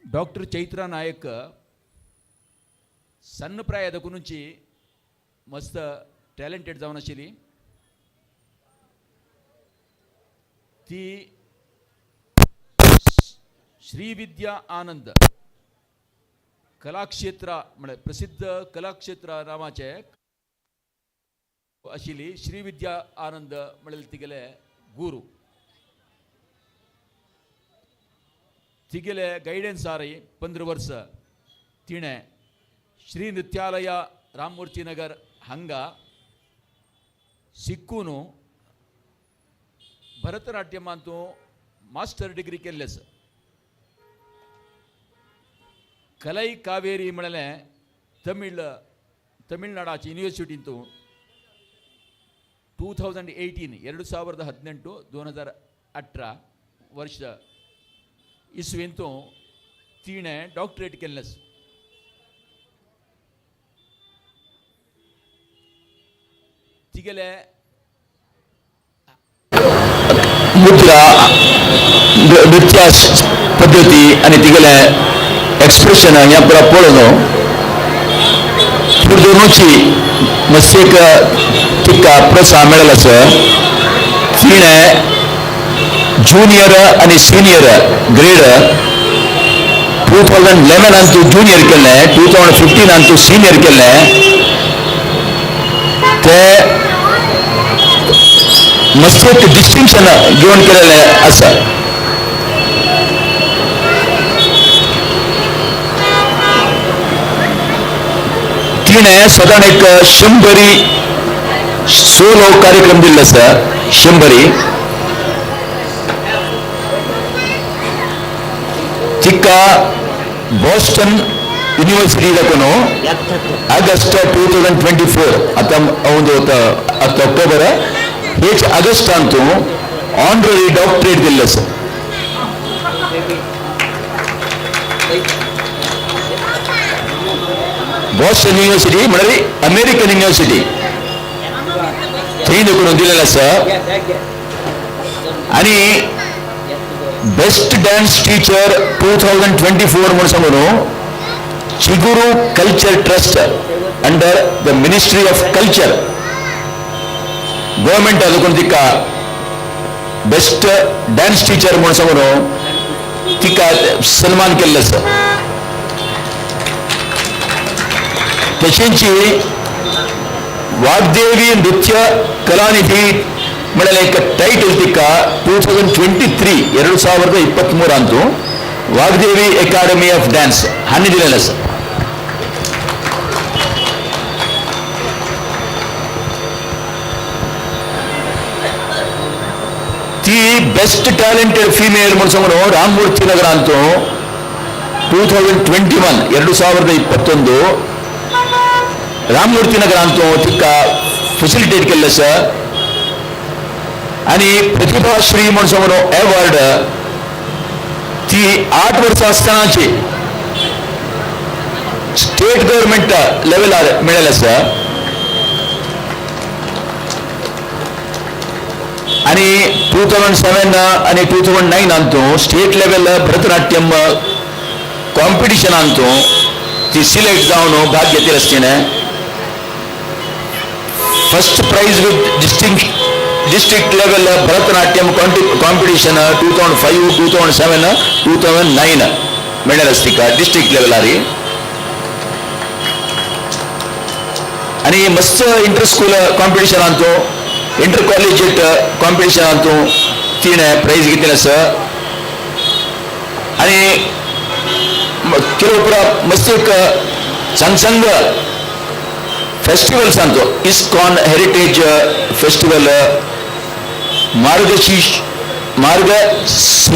Doctor Chaitra नायक सन्न प्रायदकूंची मस्त talented जावन आशिल्ली ती श्रीविद्या आनंद कलाक्षेत्र म्हणजे प्रसिद्ध कलाक्षेत्र नावाचे आशिल्ली श्रीविद्या आनंद म्हणजे तिगेले गुरु तिगेले गायडन्स आरी 15 वर्ष तिणे श्री नृत्यालय राममूर्ती नगर हांगा शिकून भरतनाट्यमांतू मास्टर डिग्री केल्ले आसा कलै कावेरी म्हणले तमिळनाडाची युनिवर्सिटींतू 2018 2018 वर्ष इसवेंतू तिणे डॉक्टरेट केल्ले आसा तिगेले मुद्रा नृत्य पद्धती आणि तिगेले एक्सप्रेशन या पुरा पळोवन दोनोची मस्तेक तिका प्रोत्साहन मेळ्ळेलें आसा तिणे जूनियर आणि सीनियर ग्रेड 2011 अंतू जूनियर केल्लें 2015 अंतू सीनियर केल्लें ते मस्तेक डिस्टिंक्शन घेवन केलेलें आसा तिणे सदां एक 100 सोलो कार्यक्रम दिल्लो आसा 100 तिका बॉस्टन यूनिवर्सिटी दाखोवन ಆಗಸ್ಟ್ 2024 आता अक्टोबर हेच ಆಗಸ್ಟ್ अंतू ऑनररी डॉक्टरेट दिल्लो आसा बॉस्टन यूनिवर्सिटी म्हणजे अमेरिकन यूनिवर्सिटी थंय दाखोवन दिल्लेलो आसा आणि बेस्ट डांस टीचर 2024 म्हणून सांगून Chiguru culture trust under the ministry of culture government दाखोवन तिका बेस्ट डांस टीचर म्हणून सांगून तिका सन्मान केल्लो आसा तशेंची वाग्देवी नृत्य कलानिधी म्हणले एक टाइटल तिका 2023 2023 अंतू वाग्देवी अकादमी ऑफ डांस हांणी दिलेलें आसा ती बेस्ट टॅलेंटेड फीमेल म्हणून सांगून राममूर्ती नगर अंतू 2021 2021 राममूर्ती नगर अंतू तिका फॅसिलिटेट केल्लें आसा आणि प्रतिभाश्री म्हणून सांगून अवॉर्ड ती 8 वर्सां आसतनाची स्टेट गव्हर्नमेंट लेवलार मेळ्ळेलें आसा आणि 2007 आणि 2009 अंतू स्टेट लेवल भरतनाट्यम कॉम्पिटिशन अंतू ती सिलेक्ट जावन भाग घेतली आसताना first prize with district level Bharatanatyam competition 2005 2007 2009 मेळ्ळेलें आसा तिका डिस्ट्रिक्ट लेवलार आणि मस्त इंटर स्कूल कॉम्पिटिशन अंतू इंटर कॉलेजिएट कॉम्पिटिशन अंतू तिणे प्राइज घेतलेलें आसा आणि केलोपुरा मस्त एक संग फेस्टिवल्स अंतू इस्कॉन हेरिटेज फेस्टिवल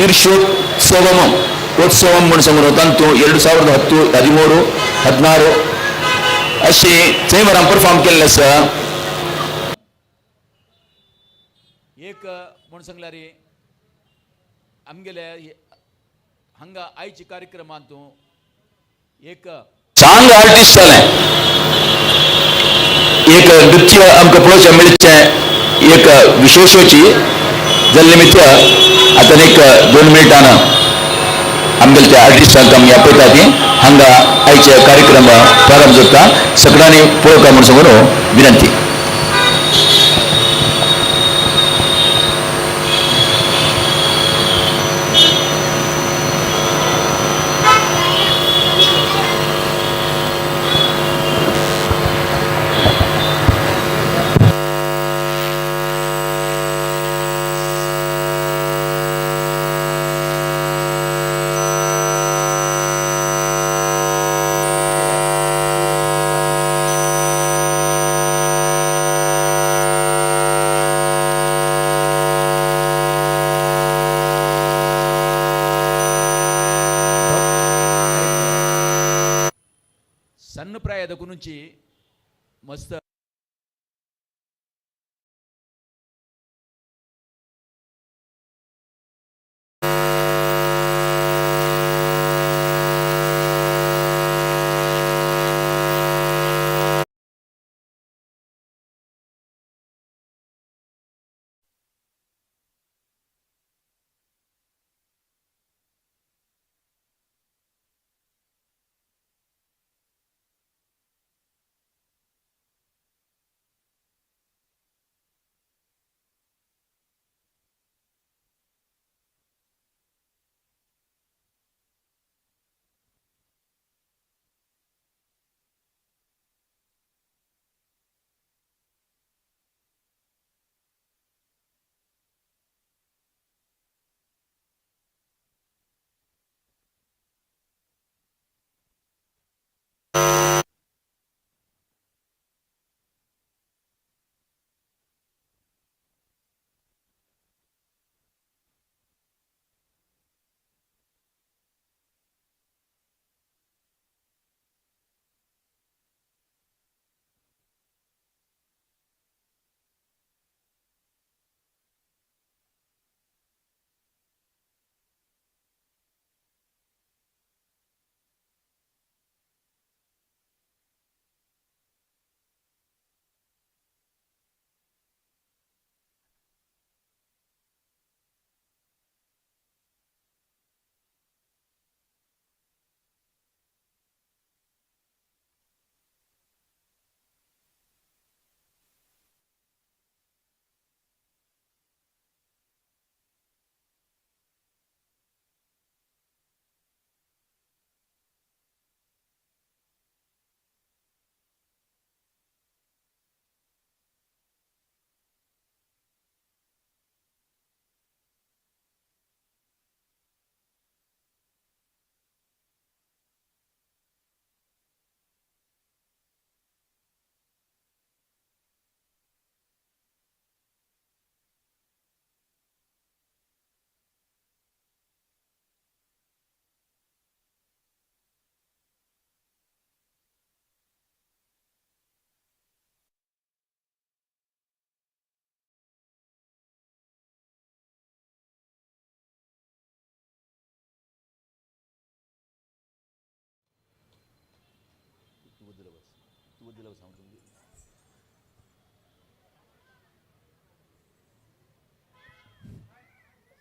मार्गशीर्षोत्सवम म्हणून सांगून तांतू 2010 13 14 अशी थंय परफॉर्म केल्लें आसा एक म्हण सांगल्यार आमगेले हांगा आयच्या कार्यक्रमांतू एक सांग आर्टिस्ट जालें एक नृत्य आमकां पळोवचें मेळचें एक विशेषची जल्निमित्त आता एक 2 मिनिटानं आमच्या आर्टिस्टांक आमी आपयता ती हांगा आयचे कार्यक्रम प्रारंभ जाता सगळ्यांनी पळोवका म्हणून सांगून विनंती. సన్న ప్రాయದ గురించి మస్తు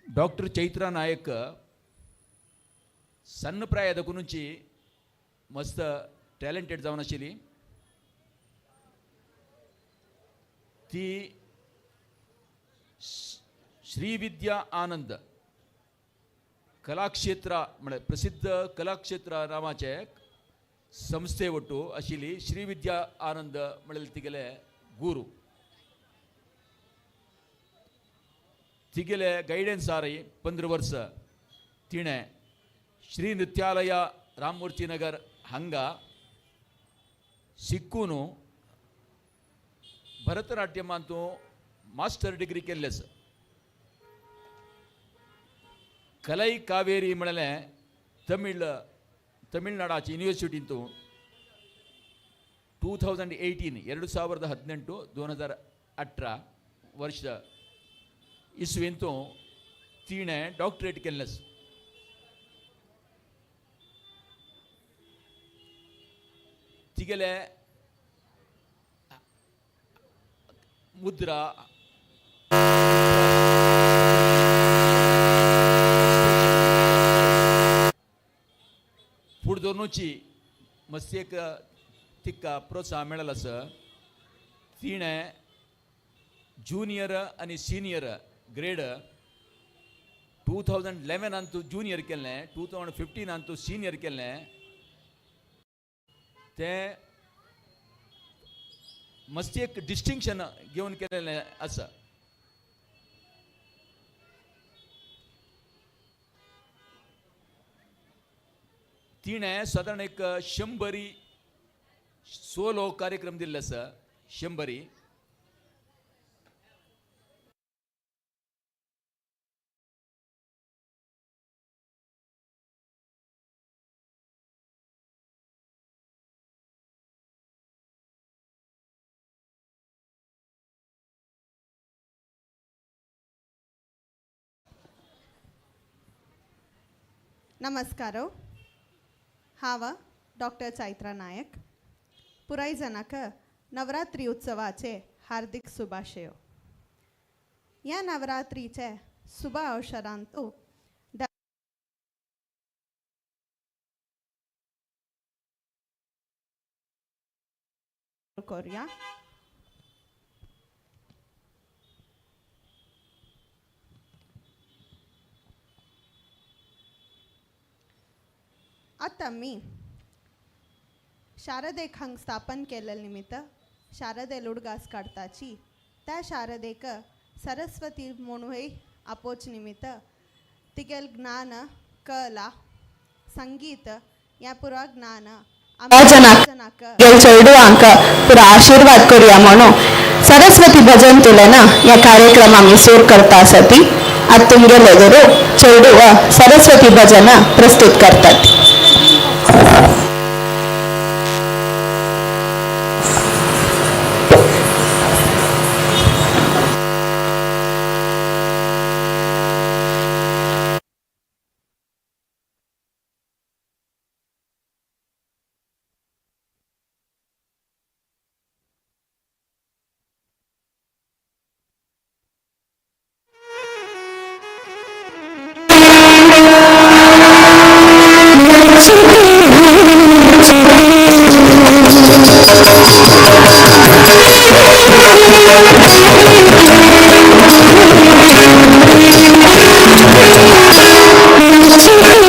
డాక్టర్ చైత్ర నాయక్ సన్న ప్రాయದ గురించి मस्त टॅलेंटेड जावन आशिल्ली. ती श्रीविद्या आनंद कलाक्षेत्र म्हणजे प्रसिद्ध कलाक्षेत्र नावाचे संस्थे वटू आशिल्ली. श्रीविद्या आनंद म्हणजे तिगेले गुरू, तिगेले गायडन्स आरी 15 वर्ष तिणे श्री नृत्यालय राममूर्ती नगर हांगा शिकून भरतनाट्यमांतू मास्टर डिग्री केल्लेस. कलाई कावेरी म्हणले तमिळनाडाची युनिवर्सिटींतू 2018 2018 वर्ष इसवेंतू तिणे डॉक्टरेट केल्लेस. तिगेले मुद्रा दोनूची मस्त्येक तिका प्रोत्साहन मेळ्ळेलो आसा. तिणें ज्युनियर आनी सिनियर ग्रेड 2011 तूं ज्युनियर केल्लें, 2015 तूं सिनियर केल्लें. तें मस्त्येक डिस्टिंक्शन घेवन केलेलें आसा. तिणें सादारण एक 100 सोलो कार्यक्रम दिल्ले आसा. 100 ನಮಸ್ಕಾರ. हांव डॉक्टर चैत्रा नायक. पुराय जाणांक नवरात्री उत्सवाचे हार्दिक शुभाशय. ह्या नवरात्रीचे शुभ अवसरांत करूया. आता मी शारदेक हांग स्थापन केलेल्या निमित्त शारदे लुडगास काडताची त्या शारदेक सरस्वती म्हणूय आपोच निमित्त तिगेल ज्ञान, कला, संगीत या पुरा ज्ञान जनाक चेडवांक पुरा आशीर्वाद करूया म्हणून सरस्वती भजन तुलन या कार्यक्रम आम्ही सुरू करता आसती. आज तुमगेले गुरु चेडू सरस्वती भजन प्रस्तुत करतात. ब्रह्मचारी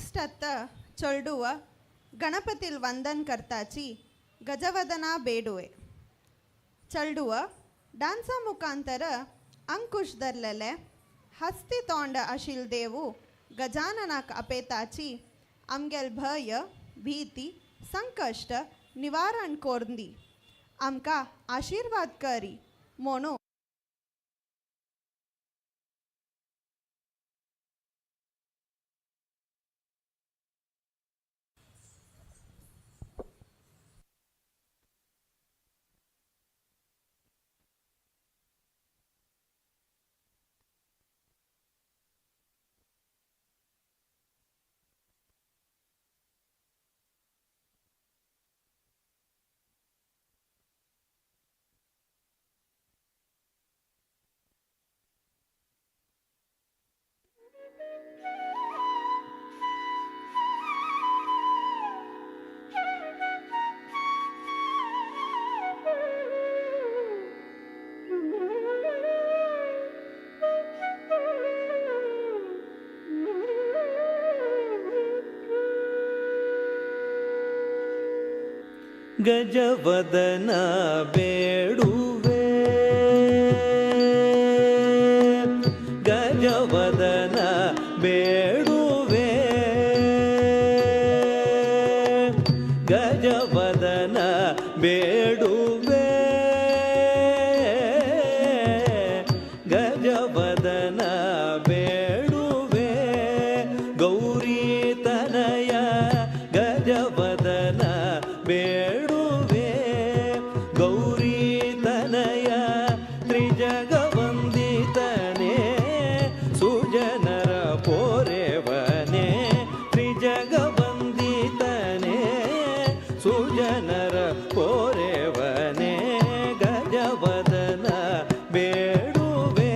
नेक्स्ट आता चोल्डुव गणपतील वंदन करताची गजवदना बेडुवे चल्डुव डान्सा मुखांतर अंकुश धरलेले हस्ती तोंड आशिल देवू गजाननाक अपेताची आमगेल भय भीती संकष्ट निवारण कोर्दी आमकां आशीर्वाद करी म्हणून ಗಜವದನ ಬೇಡುವೆ ಗಜವದನ ಬೇಡುವೆ ಗಜವದನ ಬೇಡುವೆ ಗಜವದನ ಬೇಡುವೆ ಗೌರಿ ತನಯ ಗಜವದನ ಬೇಡುವೆ ಗೌರಿ ತನಯ ತ್ರಿಜಗವಂದಿತನೇ ಸುಜನರ ಪೋರೆವನೇ ತ್ರಿಜಗವಂದಿತನೇ ಸುಜನರ ಪೋರೆವನೇ ಗಜವದನ ಬೇಡುವೆ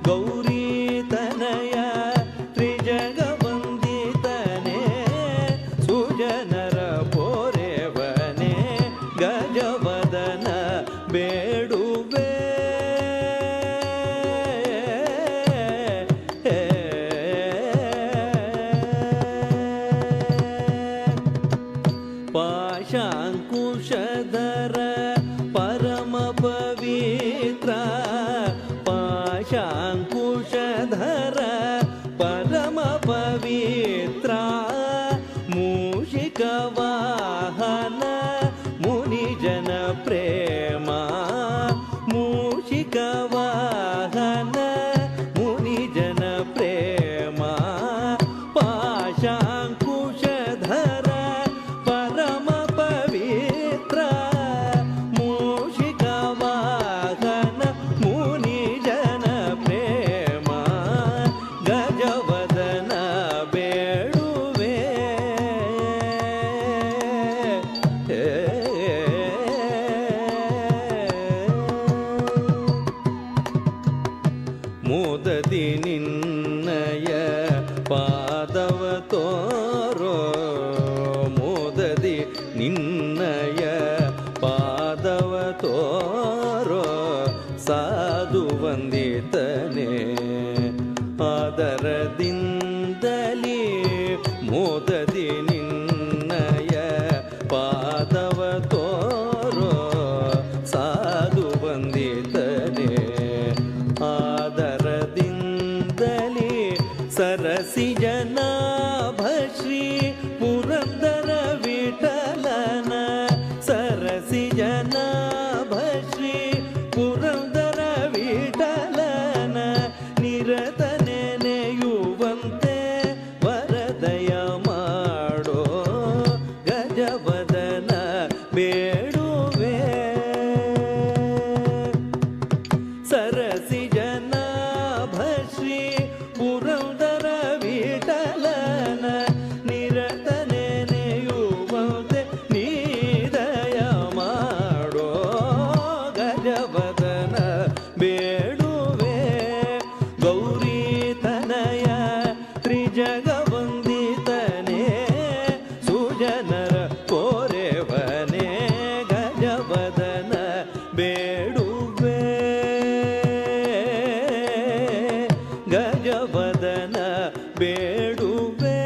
ಗೌರಿ ತನಯ ತ್ರಿಜಗವಂದಿತನೇ ಸುಜನರ ಪೋರೆವನೇ ಗಜವದನ ಬೇಡುವೆ ಪಾಶಾಂಕುಶಧರ ಪರಮ ಪವಿತ್ರ ಪಾಶಾಂಕುಶಧರ ಪರಮ ಪವಿತ್ರ ಮೂಷಿಕ ವಾಹನ ಮುನಿಜನ ಪ್ರೇಮ ಮೂಷಿಕ ವಾಹನ ಮುನಿಜನ ಪ್ರೇಮ ಪಾಶಾಂಕುಶಧರ ಪರಮ ಪವಿತ್ರ ಮೂಷಿಕ ವಾಹನ ಮುನಿಜನ ಪ್ರೇಮ ಗಜವದನ ಬೇಡುವೆ ಮೋದದಿ ನಿನ್ನಯ ಪಾದವ ತೋರೋ ಮೋದದಿ ನಿನ್ನಯ ಪಾದವ ತೋರೋ ಸಾಧು ವಂದಿತನೇ ಆದರದಿಂದಲೇ ಮೋದದಿ ನಿನ್ನಯ ಪಾದವ ತೋರೋ ಸಾಧು ವಂದಿತನೇ ಆದರದಿಂದಲೇ ಸರಸಿ ಜನಾಭ ಶ್ರೀ ಪುರಂದರ ವಿಠಲನ ಸರಸಿ ಜನಾಭ ಶ್ರೀ ಪುರಂದರ ವಿಠಲನ ನಿರತ ನೆನೆಯುವಂತೆ ವರದಯ ಮಾಡೋ ಗಜವದನ ಬೇಡುವೆ ಸರಸಿ ಜನಾಭ ಶ್ರೀ ಪುರಂದರ ವಿಠಲನ ನಿರತ ನೆನೆಯುವಂತೆ ನೀದಯ ಮಾಡೋ ಗಜವದನ ಬೇಡುವೆ ಗೌರಿ ತನಯ ತ್ರಿಜಗವಂದಿತನೇ ಸುಜನರ ಪೋರೆವನೇ ಗಜವದನ ಬೇಡುವೆ ಗಜವದನ ಬೇಡುವೆ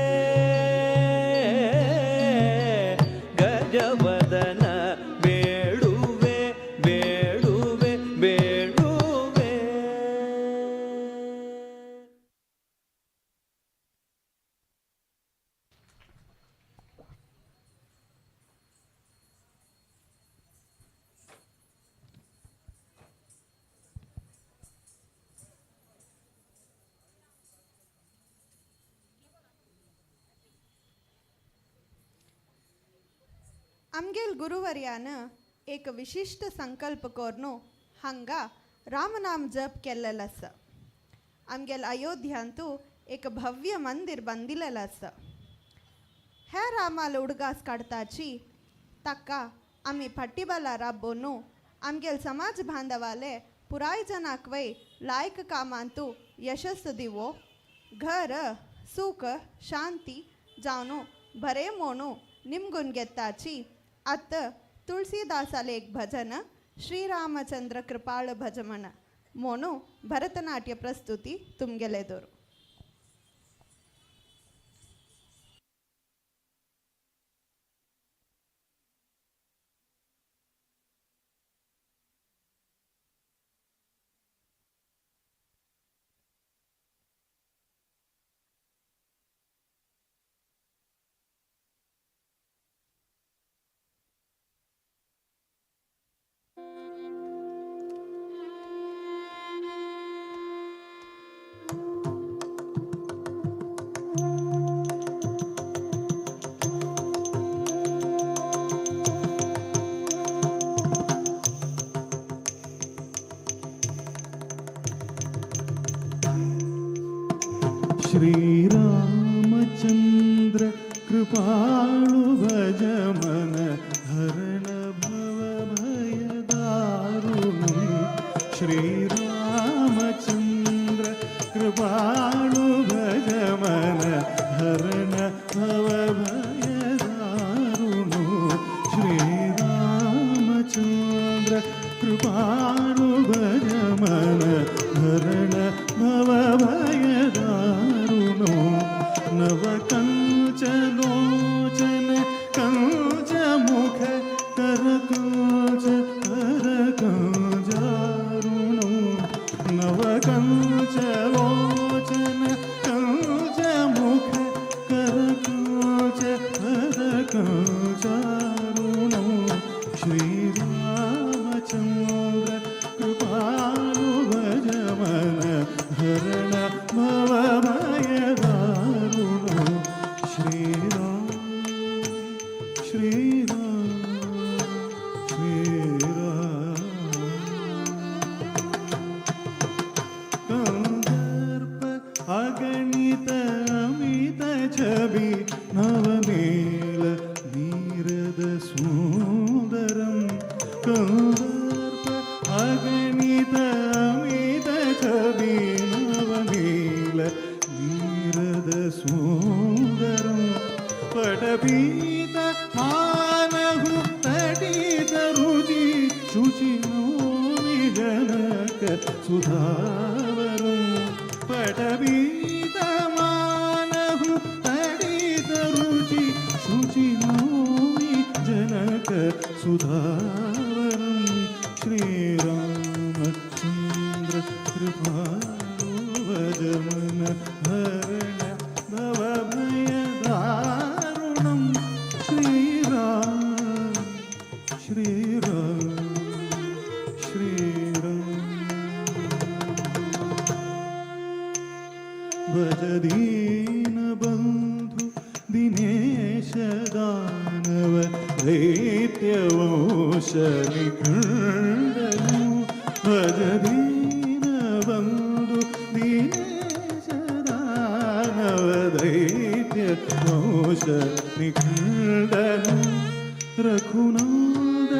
आमगेल गुरुवर्यानं एक विशिष्ट संकल्प कोरनो हांगा रामनाम जप केल्लेलो आसा. आमगेल अयोध्यांतू एक भव्य मंदिर बांदिल्लें आसा. हे रामाल उडगास काडताची ताका आमी पाट्टीबाला राबोनू आमगेल समाज बांधवाले पुराय जनाक वय लायक कामांतू यशस्सु दिवो घर सुख शांती जावनू बरे मोनू निमगुन घेताची अत तुळसीदासाले एक भजन श्रीरामचंद्र कृपाळ भजमन मोनू भरतनाट्य प्रस्तुति तुमगेलेदोರು. श्रीरामचंद्र कृपाळु भज मन हरण भव भय दारुणं. श्रीरामचंद्र कृपाळु भज मन हरण भव भय दारुणं. श्रीरामचंद्र कृपाळु भज मन हरण भव भय दारुणो. नव कंचलोचन कंच मुख कर कंच दारुणो. नव कंचलोचन कंच मुख कर कंच दारुणो. श्रीरामचंद्र कृपाळु भज मन हरण भव भय दारुणो. श्रीराम श्रीराम श्रीराम. कंदर्प अगणित अमित छवि नवनील नीरद सुंदरम. कंदर्प अगणित अमित छवि नवनील नीरद सुंदरम. पटपीत मानहु तटित रुचि शुचिनो जनक सुधावरं. पटपीत मानहु तटित रुचि शुचिनो जनक सुधावरं. श्रीरामचंद्र कृपाळु भज मन हरण भव भय दारुणं. श्रीराम श्रीराम श्रीराम. भज दीन बंधु दिनेश दानव दैत्य वंश निखंडनु. भज दीन बंधु दिनेश दानव दैत्य वंश निखंडनु. रघुनाथ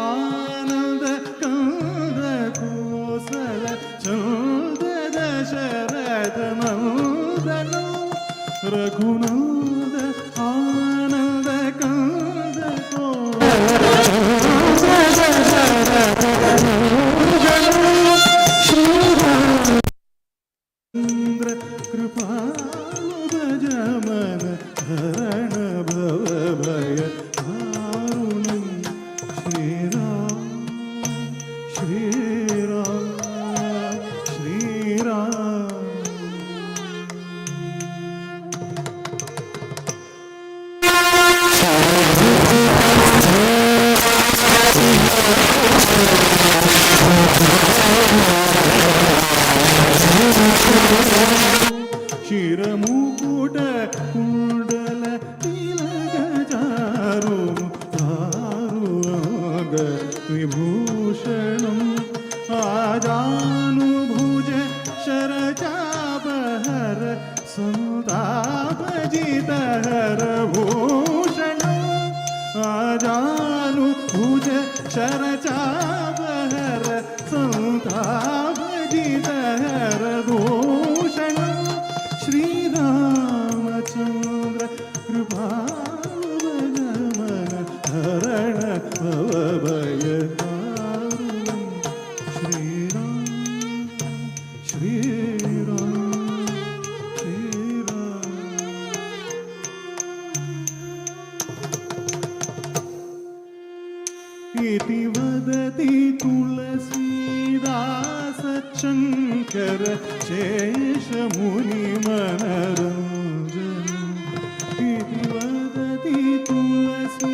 आनंद कंद कोसल चंद दशरथ नंदनु. रघुनाथ आनंद कंद श्रीरामचंद्र कृपाळु भज मन हरण भव भय दारुणं. श्रीराम श्रीराम श्रीराम. शिरमुकुट कुंडल तिलक चारु आजानुभुज शरचापहर संतापजितहर भूषण आजानुभुज शरचापहर संतापजितहर भूषण श्रीरामचंद्र कृपालु भजमन हरण भवभय दारुणं श्रीराम श्रीराम श्रीराम इति वदति तुलसीदास शङ्कर शेषमुनिमनरञ्जन इति वदति तुलसीदास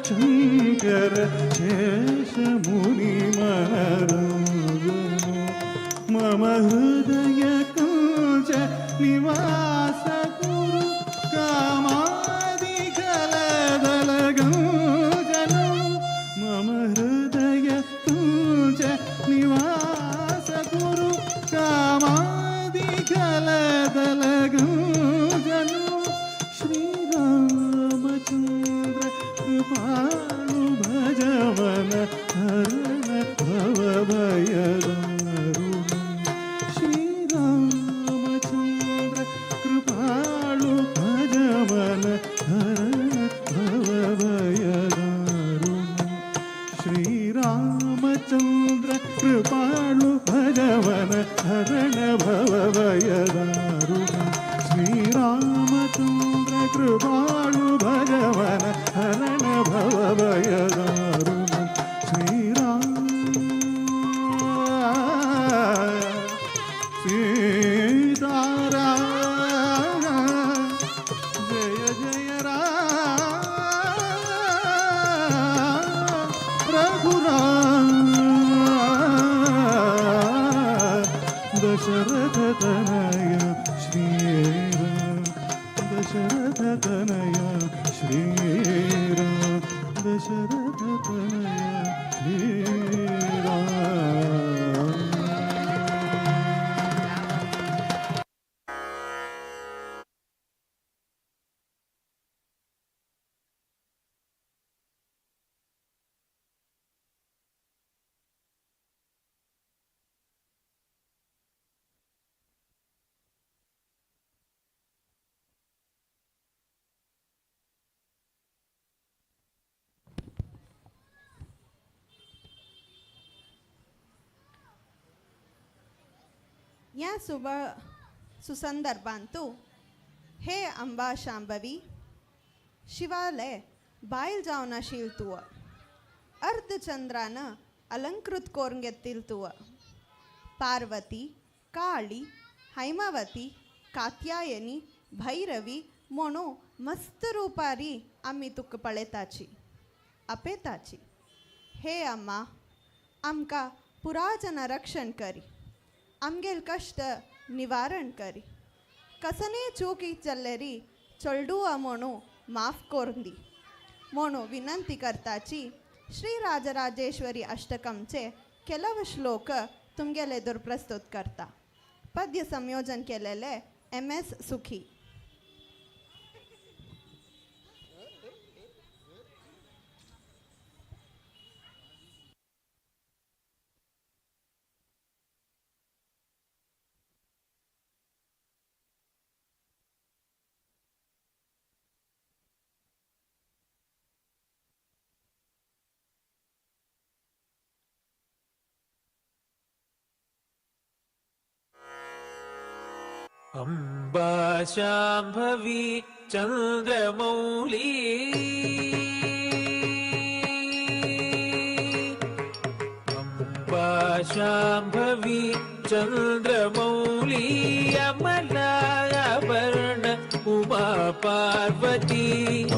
शङ्कर शेषमुनिमनरञ्जन मम हृदय कञ्च निवास कुरु कामादिकलदलगञ्जन मम हृदय कञ्च निवास कुरु कामादिकलदलगञ्जन श्रीरामचन्द्र कृपालु भजमन हरण भवभयदारुणं श्रीरामचन्द्र कृपालु भजमन हरण भवभयदारुणं श्रीरामचन्द्र कृपालु भजमन हरण भवभयदारुणं श्रीरामचन्द्र कृपालु भजमन हरण भवभयदारुणं सीताराम जय जय राम रघुराम दशरथ तनय श्रीराम दशरथ तनय श्रीराम दशरथ तनय श्रीराम या सुबह सुसंदर्भांतू हे अंबा शांभवी शिवालय बायल जावन आशिल तुव अर्धचंद्रानं अलंकृत करून घेतील तुव पार्वती काळी हैमावती कात्यायनी भैरवी म्हणू मस्त रूपारी आम्ही तुक पळेताची अपेताची हे अम्मा आमका पुराजन रक्षण करी आमगेल कष्ट निवारण करी कसने चूकी चल्लेरी चोल्डुवा म्हणू माफ करून दी म्हणू विनंती करताची श्री राजराजेश्वरी अष्टकमचे ಕೆಲವು श्लोक तुमगेले एದುರು प्रस्तुत करता पद्य संयोजन केलेले MS सुखी अम्बा शाम्भवी चन्द्रमौली अम्बा शाम्भवी चन्द्रमौली अमलाभरण उमा पार्वती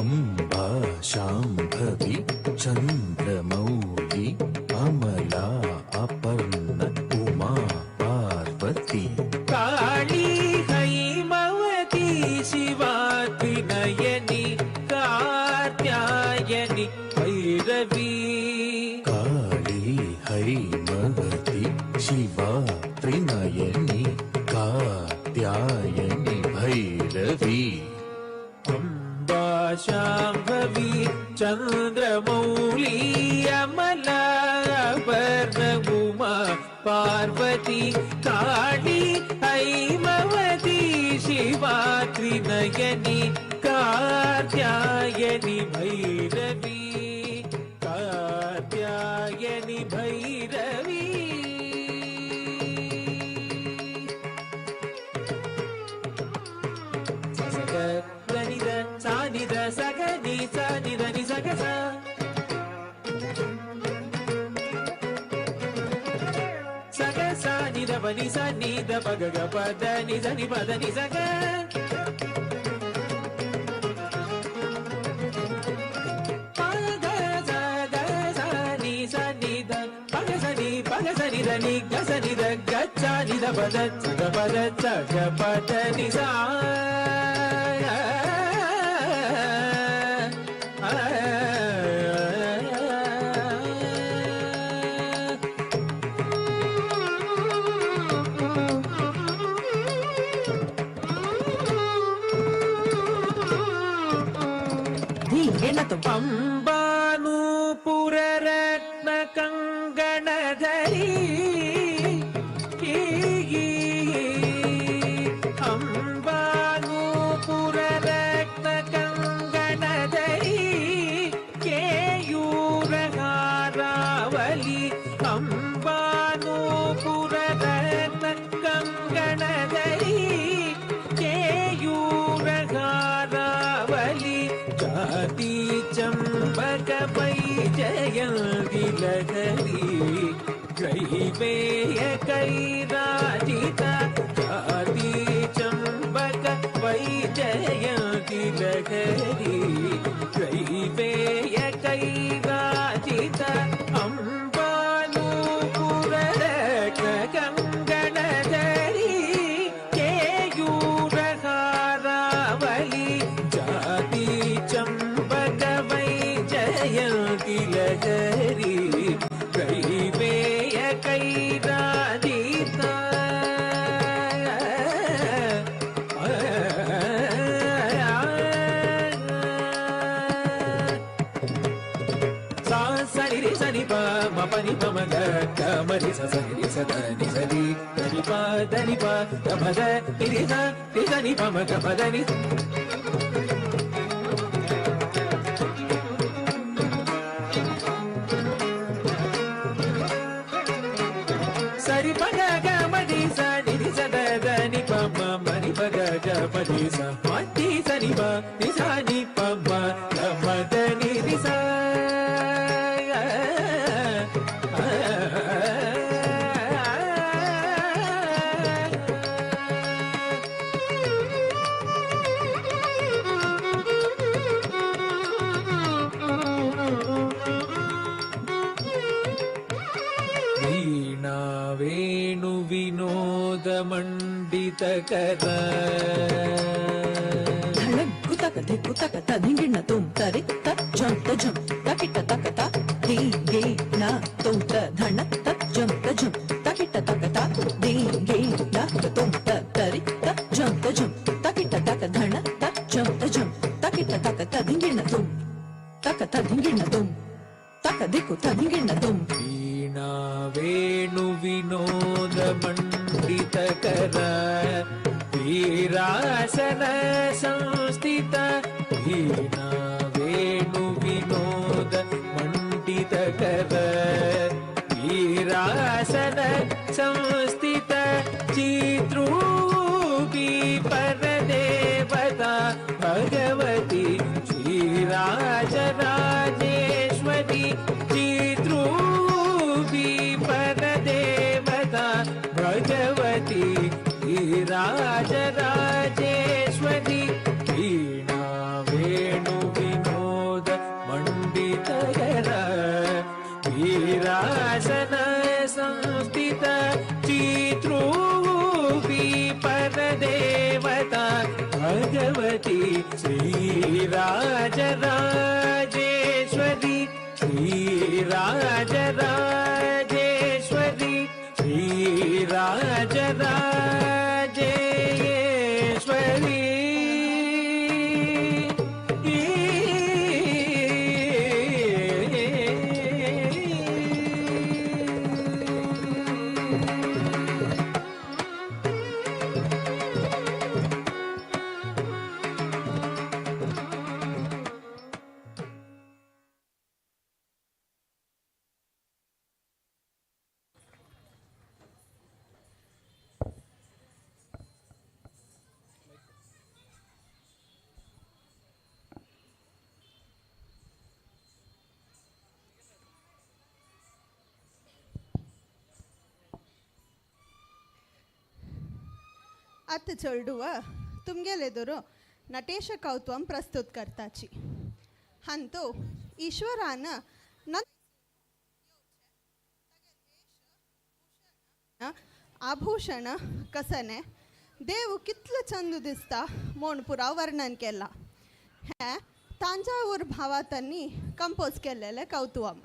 अम्बा शाम्भवी चन्द्रमौली अमला अपर्ण उमा पार्वती काली हैमवती शिवाति नयनी कात्यायनी भैरवी काली हैम हैमवती शिवा त्रिनयनी कात्यायनी भैरवी अम्बा शाम्भवी चन्द्रमौली अमला वर्ण उमा पार्वती काली हैमवती शिवा त्रिनयनी कात्यायनी भैरवी कात्यायनी भैरवी सगनिद सानिद सगनि सानिद नि सगस सग सानिद बनि सानिद पगग पद नि जनि पद नि सग ni gasa ni da gacha ni da pada ni sa अंबानु पुररत्न कंगणधरी अंबानु पुररत्न कंगणधरी केयूरहारावली अंबानु पुररत्न कंगणधरी केयूरहारावली जाति चंपक जयंती लहरी ग्रहीवेय कैराजिता जाति चंपक जयंती लहरी ग्रहीवेय कैराजिता अंबानु पुररत्न कंगणधरी केयूरहारावली जाति चंपक जयंती लहरी कैवेय कैराजिता सा सनि रे सनि प म प नि प म ग ग म रि स सनि रि स द नि स रि द नि प द नि प ग म द नि रि स नि प म ग म द नि सरि प ग ग म रि स नि रि स द द नि प म म नि प ग ग म रि स म नि स नि प नि स नि प म ग म द नि रि स वीणा वेणु विनोद मंडित कर धड़कुतक धिकुतक तधिंगिण तुम तरि त जम त जम तकिट तकता धीगे न तुम त धन त जम त जम तकिट तकता धीगे न तुम त तरि त जम त जम तकिट तक धन त जम त जम तकिट तक तधिंगिण तुम तक तधिंगिण तुम तक धिकु तधिंगिण तुम वीणा वेणु विनोद मंडित कर वीरासन संस्थित वीणा वेणु विनोद मंडित कर वीरासन संस्थित चित्रूपी परदेवता भगवती श्रीराजराजेश्वरी चित्रूपी परदेवता भगवती राजराजेश्वरी वीणा वेणु विनोद मंडित वीरासन संस्थित चित्रूपी परदेवता भगवती श्रीराजराजेश्वरी श्रीराजराजेश्वरी आत चेडूव तुमगेलेदुरू नटेश कौत्वम प्रस्तुत करताची हंतु ईश्वरान आभूषण कसने देव कितलं चंद दिसता म्हूण पुरा वर्णन केला हे तांजावूर भावातांनी कंपोज केलेले कौतुवम.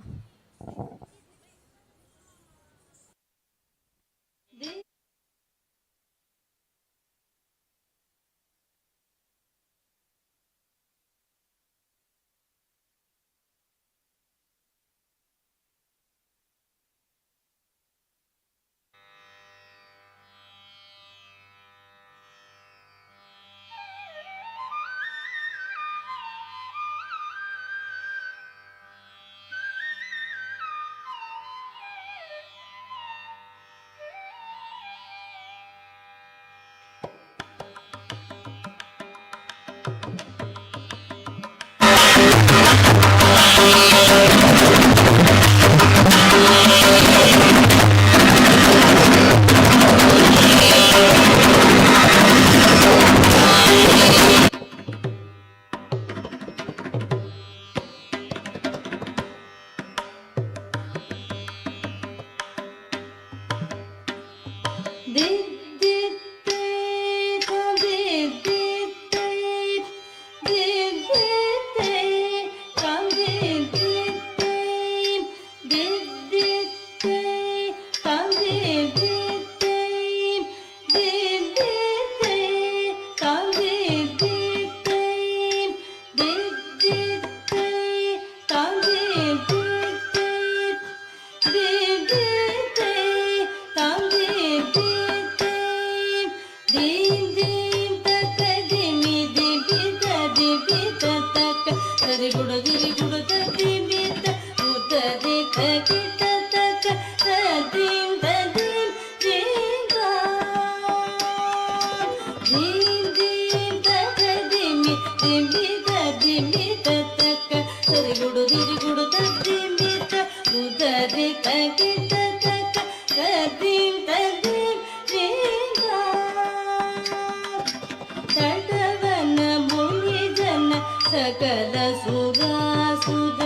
सकल सुरासुर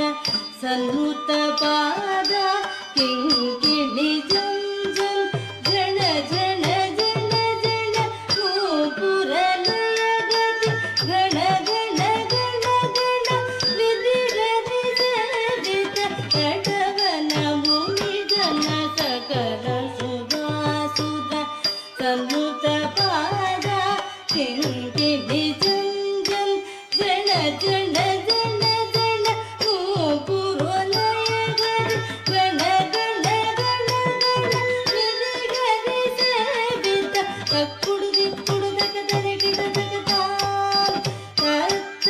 सन्नुत पाद किङ्किणि जं जं जन जन जन जन नूपुरलयगति गण गण गण गण विधि रति सदित कटवन मुनि जन सकल सुरासुर सन्नुत पाद किङ्किणि जं जं जन जन जन जन नूपुरलयगति गण गण गण गण विधि रति सदित कक्कुडु दिक्कुडु दक दरिगिड दक ताल तत्त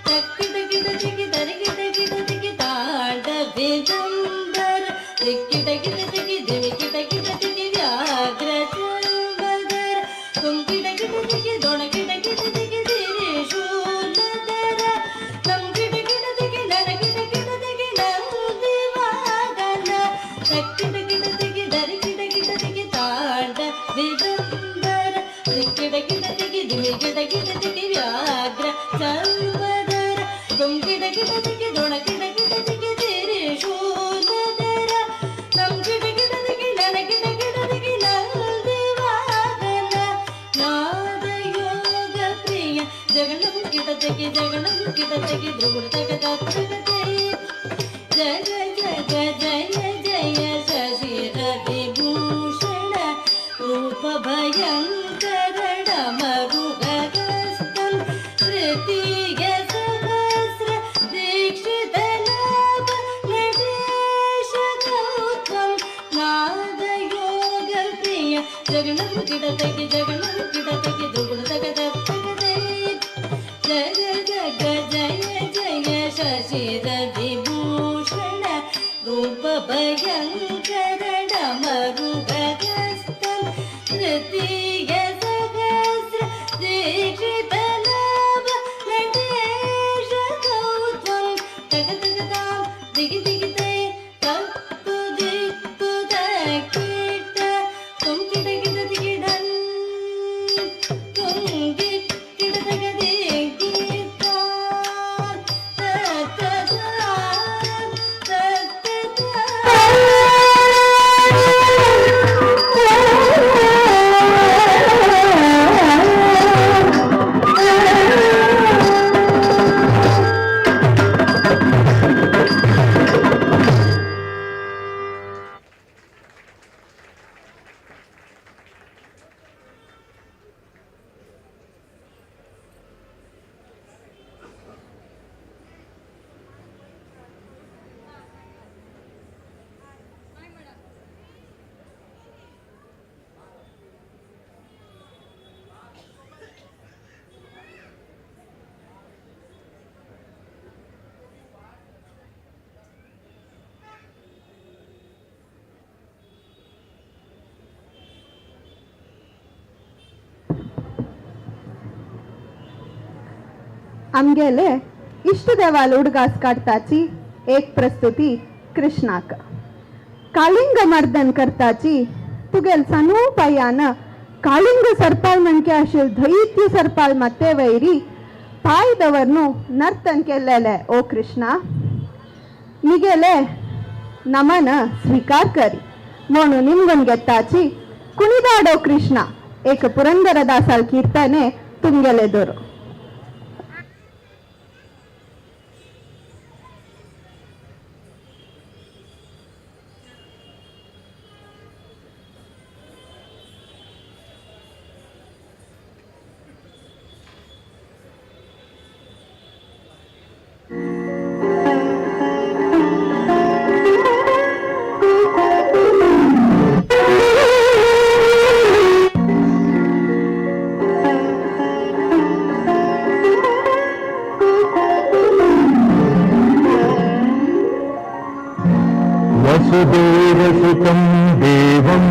तक्किड गिड दिगि दरिगिड गिड दिगि ताड विदंबर दिक्किड गिड दिगि दिमिकिड गिड दिगि व्याघ्र चर्वदर कुंकिड गिड दिगि दोणकिड गिड दिगि दिरिशूलधर नंगिड गिड दिगि नरगिड गिड दिगि नंदिवाहन तक्किड गिड दिगि दरिगिड गिड दिगि ताड विदंबर दिक्किड गिड दिगि दिमिकिड गिड दिगि व्याघ्र चर्वदर कुंकिड गिड दिगि दोणकिड गिड दिगि दिरिशूलधर नंगिड गिड दिगि नरगिड गिड दिगि नंदिवाहन नादयोग प्रिय जगणं किट दिगि ध्रुवुड तक तत्तगते जय जय जय जय जय शशि रविभूषण रूप भयंकर डमरुगहस्तं तृतीय सहस्र दीक्षित लाभ नटेश गौतम नादयोग प्रिय जगणं किट दिगि ध्रुवुड तक तत्तगते जय जय जय जय शशि रविभूषण रूप भयंकर डमरुगहस्तं तृतीय सहस्र दीक्षित लाभ नटेश गौतम तक तक तां दिगि दिगि ते तत्तु दिक्कु तक्किट तुम किट किट दिगि डन् आमगेले इष्ट देवाल उडगास काढताची एक प्रस्तुती कृष्णाक. कालिंग मर्दन करताची तुगेल सानू पायान कालिंग सरपाल म्हणके आशिल दैत्य सरपाल मत्ते वैरी पाय दवरनु नर्तन केलेले ओ कृष्णा. निगेले नमन स्वीकार करी म्हणून निमगून घेताची कुणिदाडो कृष्णा एक पुರಂದರದಾಸal कीर्तने तुमगेले दोरो. वसुदेवसुतं देवं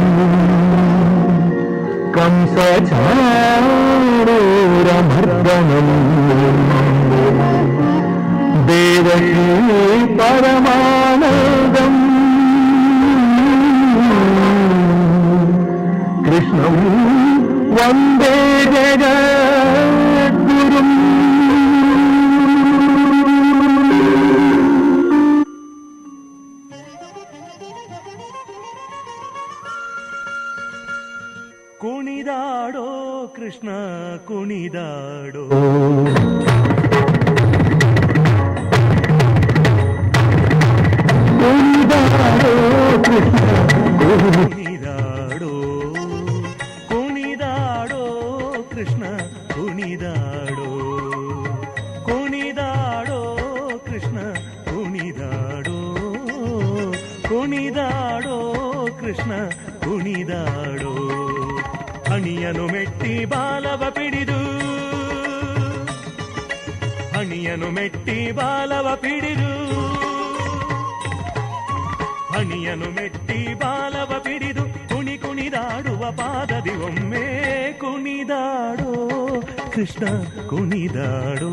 कंसचाणूरमर्दनं देवकी परमानन्दं कृष्णं वन्दे जगद्गुरुम्. ಕುಣಿದಾಡೋ ಕೃಷ್ಣ ಕುಣಿದಾಡೋ ಕುಣಿದಾಡೋ ಕೃಷ್ಣ ಕುಣಿದಾಡೋ ಕುಣಿದಾಡೋ ಕೃಷ್ಣ ಕುಣಿದಾಡೋ ಕುಣಿದಾಡೋ ಕೃಷ್ಣ ಕುಣಿದಾಡೋ ಕುಣಿದಾಡೋ ಕೃಷ್ಣ ಕುಣಿದಾಡೋ. ಹಣಿಯನು ಮೆಟ್ಟಿ ಬಾಲವ ಪಿಡಿದು ಹಣಿಯನು ಮೆಟ್ಟಿ ಬಾಲವ ಪಿಡಿದು ಹಣಿಯನು ಮೆಟ್ಟಿ ಬಾಲವ ಪಿಡಿದು ಕುಣಿ ಕುಣಿದಾಡುವ ಪಾದದಿ ಒಮ್ಮೆ ಕುಣಿದಾಡೋ ಕೃಷ್ಣ ಕುಣಿದಾಡೋ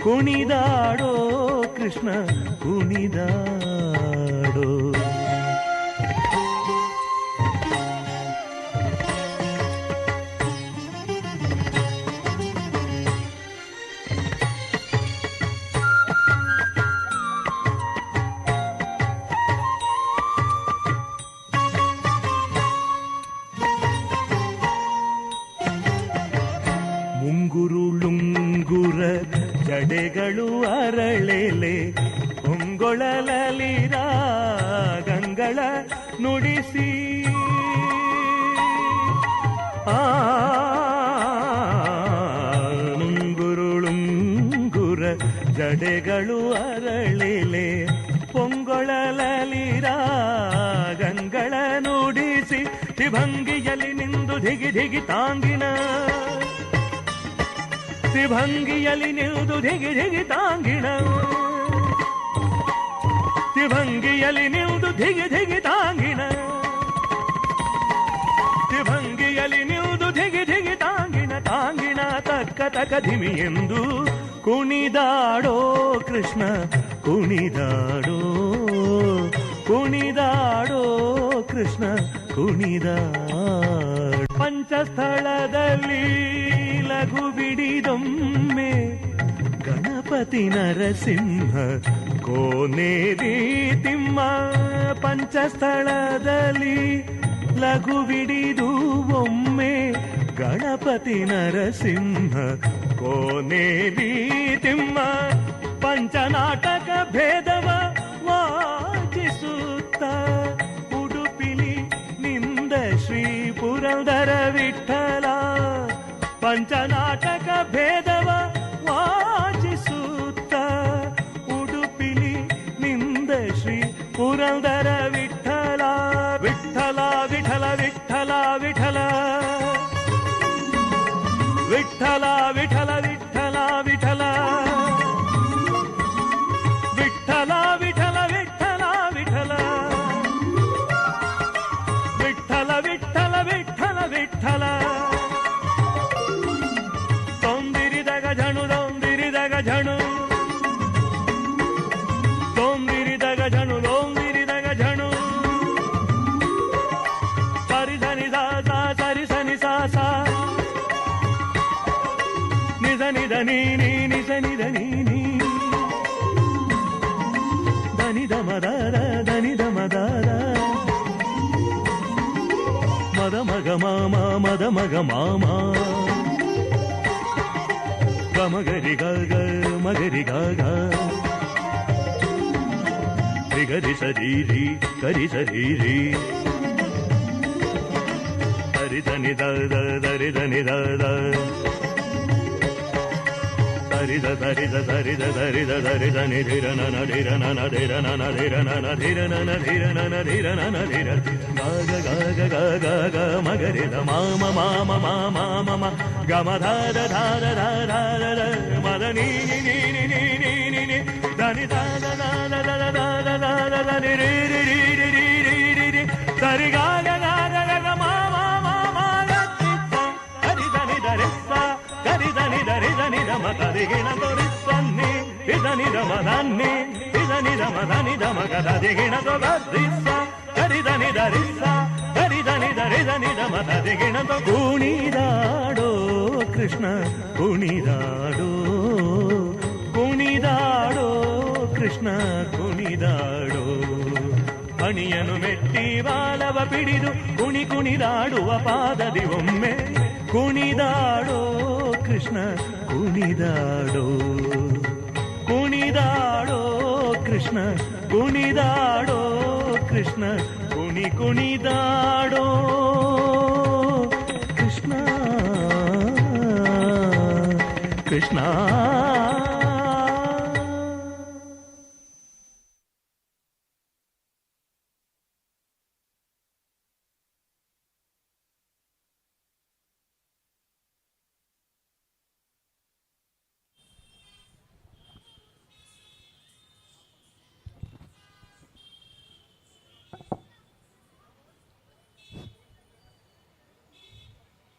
ಕುಣಿದಾಡೋ ಕೃಷ್ಣ ಕುಣಿದಾಡೋ. ಮುಂಗುರುಳುಂಗುರ ಜಡೆಗಳು ಅರಳೆಲೆ ಹೊಂಗೊಳಲಲಿರ ಗಂಗಳ ನುಡಿಸಿ ಮುಂಗುರುಳುಂಗುರ ಜಡೆಗಳು ಅರಳೆಲೆ ಪೊಂಗೊಳಲಲಿರ ಗಂಗಳ ನುಡಿಸಿ ಶಿಭಂಗಿಯಲ್ಲಿ ನಿಂದು ಧಿಗಿ ಧಿಗಿ ತಾಂಗಿನ ಶಿಭಂಗಿಯಲ್ಲಿ ನಿಲ್ದು ಧಿಗಿ ಧಿಗಿ ತಾಂಗಿಣ ಶಿಭಂಗಿಯಲ್ಲಿ ನಿಲ್ದು ಧಿಗಿ ಧಿಗಿ ತಾಂಗಿಣ ಶಿಭಂಗಿಯಲ್ಲಿ ನಿಲ್ದು ಧಿಗಿ ಧಿಗಿ ತಾಂಗಿಣ ತಾಂಗಿಣ ತಕ್ಕ ತಕ ಧಿಮಿ ಎಂದು ಕುಣಿದಾಡೋ ಕೃಷ್ಣ ಕುಣಿದಾಡೋ ಕುಣಿದಾಡೋ ಕೃಷ್ಣ ಕುಣಿದಾಡೋ. ಪಂಚಸ್ಥಳದಲ್ಲಿ ಲಘು ಬಿಡಿದೊಮ್ಮೆ ಗಣಪತಿ ನರಸಿಂಹ ಕೋನೇರಿ ತಿಮ್ಮ. ಪಂಚಸ್ಥಳದಲ್ಲಿ ಲಘು ಬಿಡಿದು ಒಮ್ಮೆ ಗಣಪತಿ ನರಸಿಂಹ ಕೋನೇರಿ ತಿಮ್ಮ. ಪಂಚನಾಟಕ ಭೇದವ ವಾಚಿಸುತ್ತ ಉಡುಪಿಲಿ ನಿಂದ ಶ್ರೀ ಪುರಂದರ ವಿಠಲ. ಪಂಚನಾಟಕ ಭೇದವ ವಾಚಿಸುತ್ತ ಉಡುಪಿಲಿ ನಿಂದ ಶ್ರೀ ಪುರಂದರ ವಿಠಲ. ವಿಠಲ ವಿಠಲ ವಿಠಲ ವಿಠಲ ವಿಠಲ ವಿಠಲ ವಿಠಲ ವಿಠಲ ವಿಠಲ ವಿಠಲ ವಿಠಲ ವಿಠಲ ವಿಠಲ ವಿಠಲ ವಿಠಲ ವಿಠಲ झणु ಲೋಂದಿರಿದಗ ಝಣು ಲೋಂದಿರಿದಗ ಝಣು ಸರಿ ಸನಿ ಸಾ ಸಾ ಸರಿ ಸನಿ ಸಾ ಸಾ ನಿಜ ನಿಧ ನೀ ನೀ ನಿಜ ನಿಧ ನೀ ನೀ ದನಿದ ಮದಾರ ದನಿದ ಮದಾರ ಮದ ಮಗ ಮಾಮ ಮದ ಮಗ ಮಾಮ ಗಮಗರಿ ಗ ಮಗರಿ ಗ ಗರಿ ಸರಿ ಕರಿ ಸರಿ ಹರಿ ಧನಿ ಧರಿ ಧನಿ ಧರಿದ ಧರಿದ ಧರಿದ ಧರಿದ ಧರಿದ ನಿಧಿರ ನನ ಧಿರ ನನ ಧಿರ ನನ ಧಿರ ನನ ಧಿರ ನನ ಧಿರ ನನ ಧಿರ ನನ ಧಿರ ಗಾಗ ಗಾಗ ಗಾಗ ಗ ಮಗರಿದ ಮಾಮ ಮಾಮ ಮಾಮ ಮಮ ಗಮ ಧಾದ ಧಾದ ಧಾದ ಮದ ನೀ ನೀ ನೀ ನೀ ನೀ ನೀ ನೀ ಧನಿ ಧಾದ ಧಾದ ಧಾದ ಧಾದ ಧಾದ ಧನಿ ರೀ ರೀ ರೀ ರೀ ರೀ ರೀ ರೀ ರೀ ಸರಿ ಗಾಗ ಗಾಗ ಗ ಮಾಮ ಮಾಮ ಹರಿ ಧನಿ ಧರಿಸ ಗರಿ ಧನಿ ಧರಿ ಧನಿ ಧಮ ಗದಿಗಿಣ ತೋರಿಸನ್ನಿ ಇದನಿ ಧಮ ಧನ್ನಿ ಇದನಿ ಧಮ ಧನಿ ಧಮ ಗದಿಗಿಣ ತೋರಿಸ ಗರಿ ಧನಿ ಧರಿಸ ಗರಿ ಧನಿ ಧರಿ ಧನಿ ಧಮ ಗದಿಗಿಣ ತೋ ಕುಣಿದಾಡೋ ಕೃಷ್ಣ ಕುಣಿದಾಡೋ ಕುಣಿದಾಡೋ ಕೃಷ್ಣ ಕುಣಿದಾಡೋ ಅಣಿಯನು ಮೆಟ್ಟಿ ಬಾಲವ ಪಿಡಿದು ಕುಣಿ ಕುಣಿದಾಡುವ ಪಾದದಿ ಒಮ್ಮೆ ಕುಣಿದಾಡೋ ಕೃಷ್ಣ ಕುಣಿದಾಡೋ ಕುಣಿದಾಡೋ ಕೃಷ್ಣ ಕುಣಿದಾಡೋ ಕೃಷ್ಣ ಕುಣಿ ಕುಣಿದಾಡೋ ಕೃಷ್ಣ ಕೃಷ್ಣ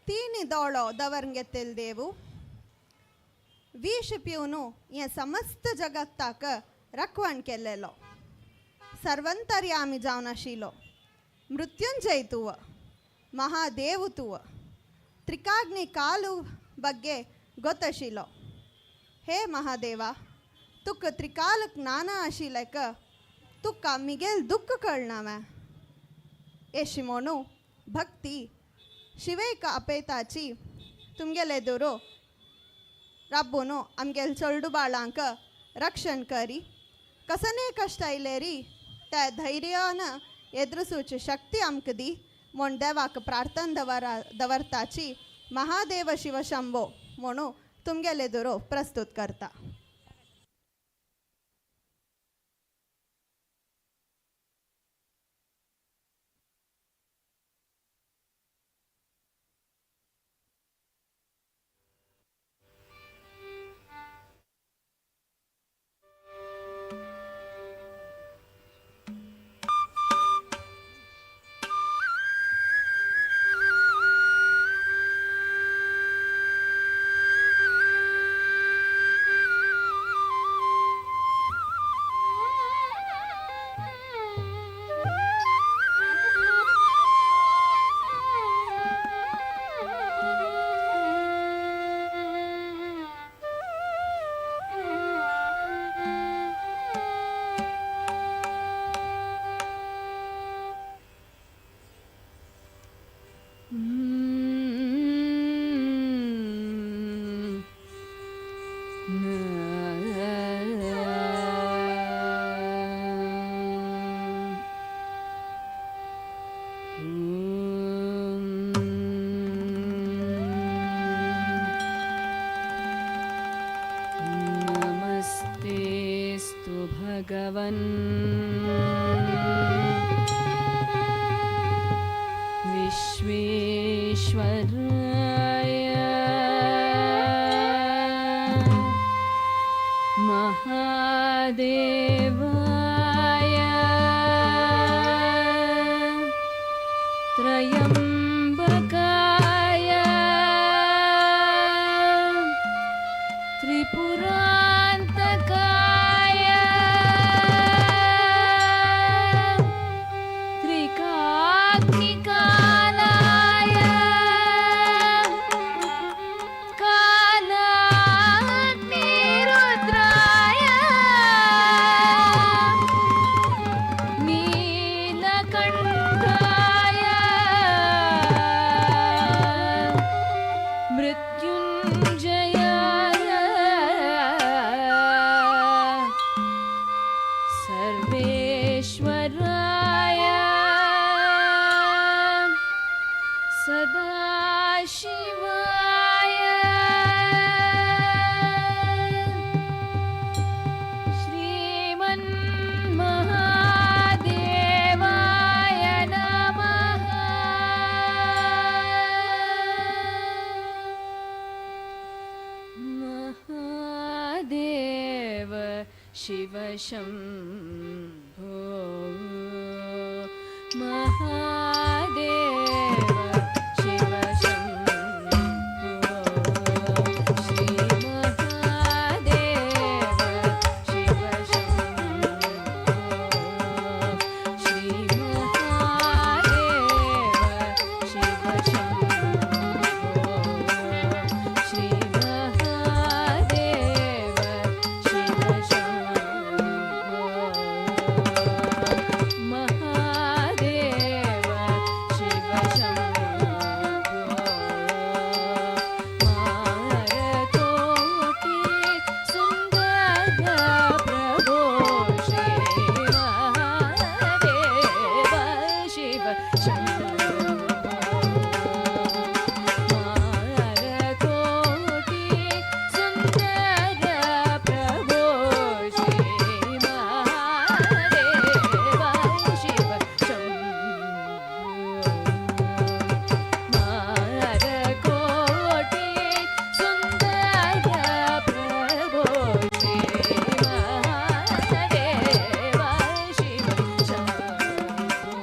ತೀನಿ ದौड़ो दवरंगे तिल देवु वीश पिवनु या समस्त जगत ताक रखवण केलेलो सर्वंतर्यामी जावनाशीलो मृत्युंजय तुव महादेव तुव त्रिकाग्नि कालु बग्गे गोतशीलो हे महादेव तुक त्रिकालक नाना आशीलक तुक्का मिगेल दुख कळनावे ए शिमोनु भक्ति शिवे का अपेताची तुमगेलेदुरो रब्बुनु आमगेल चोल्डु बाळांक रक्षण करी कसने कष्ट इलेरी त्या धैर्यान एदुरिसूचे शक्ती आमक दी म्हूण देवाक प्रार्थना दवरताची महादेव शिव शंभो म्हणू तुमगेलेदुरो प्रस्तुत करता. भगवन् विश्वेश्वराय महादेवाय त्रयंबकाय त्रिपुरा सदाशिवाय श्रीमन्महादेवाय नमः महादेव शिव शम्भो महादेव शिव शम्भो श्री महादेव शिव शम्भो श्री महादेव शिव शम्भो श्री महादेव शिव शम्भो महादेव शिव शम्भो मारकोटि सुन्दर प्रभो श्री महादेव शिव शम्भो मारकोटि सुन्दर प्रभो श्री महादेव शिव शम्भो मारकोटि सुन्दर प्रभो श्री महादेव शिव शम्भो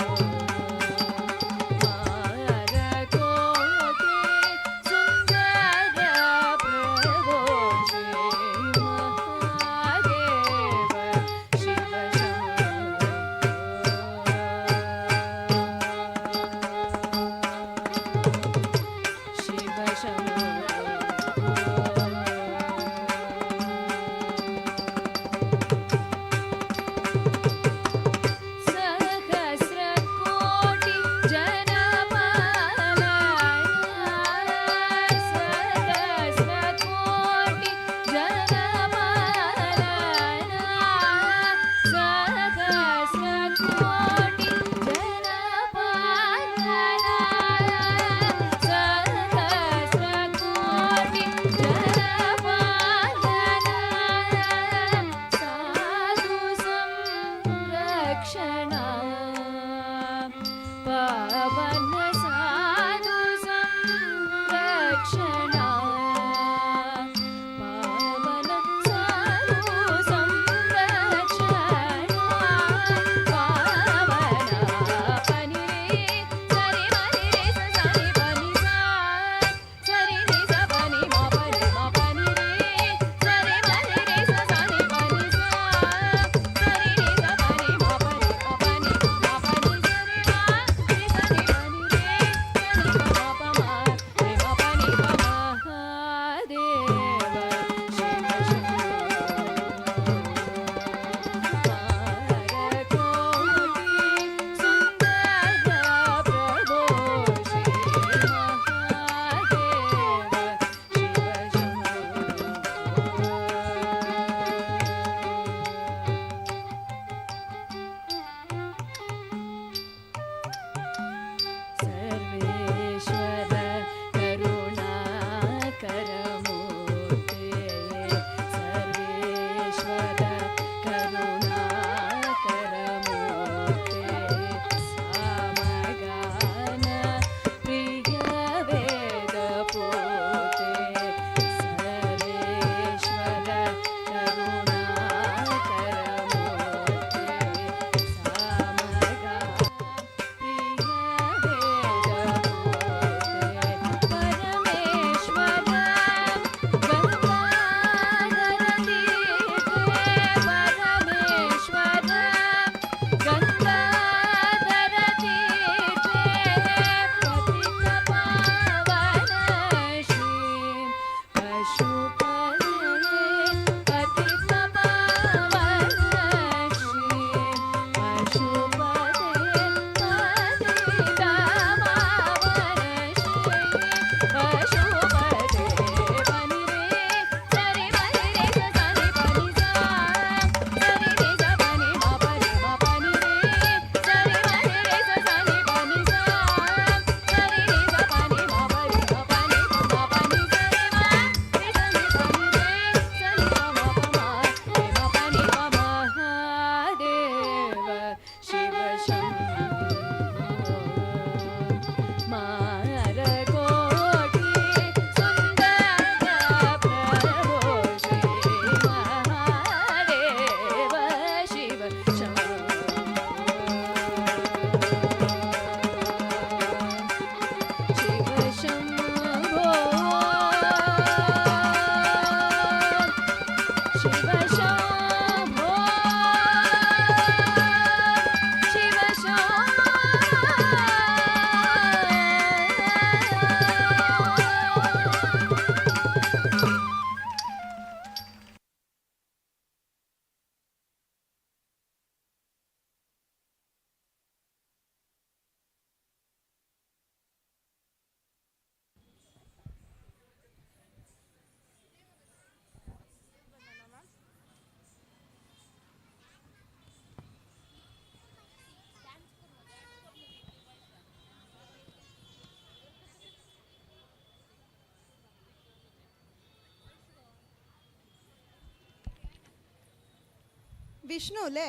विष्णुले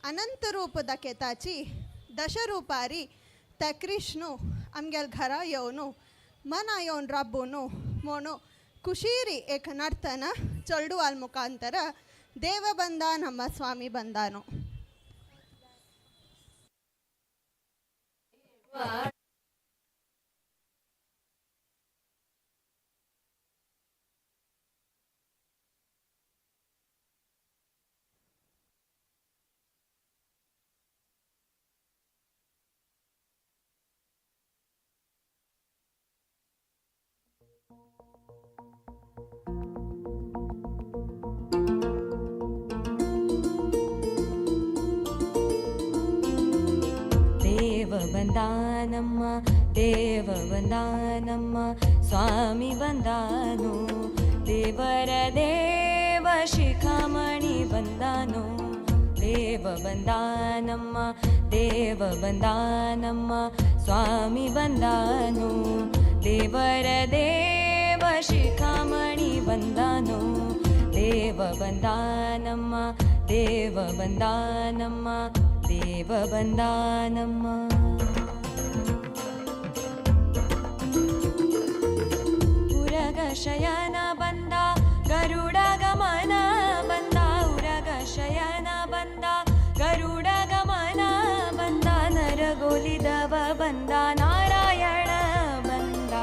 अनंत रूप दाखयताची दशरूपारी त्या कृष्णू आमगेल घरा येवनू मना येवन राबूनू म्हणू खुशीरी एक नರ್ತನ ಚೊಲ್ಡುವಾಲ್ ಮುಖಾಂತರ ದೇವ ಬಂದ ನಮ್ಮ ಸ್ವಾಮಿ ಬಂದಾನು. ದೇವ ಬಂದಾನಮ್ಮ ದೇವ ಬಂದಾನಮ್ಮ ಸ್ವಾಮಿ ಬಂದಾನು ದೇವರ ದೇವ ಶಿಖಾಮಣಿ ಬಂದಾನು ದೇವ ಬಂದಾನಮ್ಮ ದೇವ ಬಂದಾನಮ್ಮ ಸ್ವಾಮಿ ಬಂದಾನು ದೇವರ ದೇವ ಶಿಖಾಮಣಿ ಬಂದಾನು ದೇವ ಬಂದಾನಮ್ಮ ದೇವ ಬಂದಾನಮ್ಮ ದೇವ ಬಂದಾನಮ್ಮ ಉರಗ ಶಯನ ಬಂದ ಗರುಡ ಗಮನ ಬಂದ ಉರಗ ಶಯನ ಬಂದ ಗರುಡ ಗಮನ ಬಂದ ನರಗೋಲಿದವ ಬಂದ ನಾರಾಯಣ ಬಂದ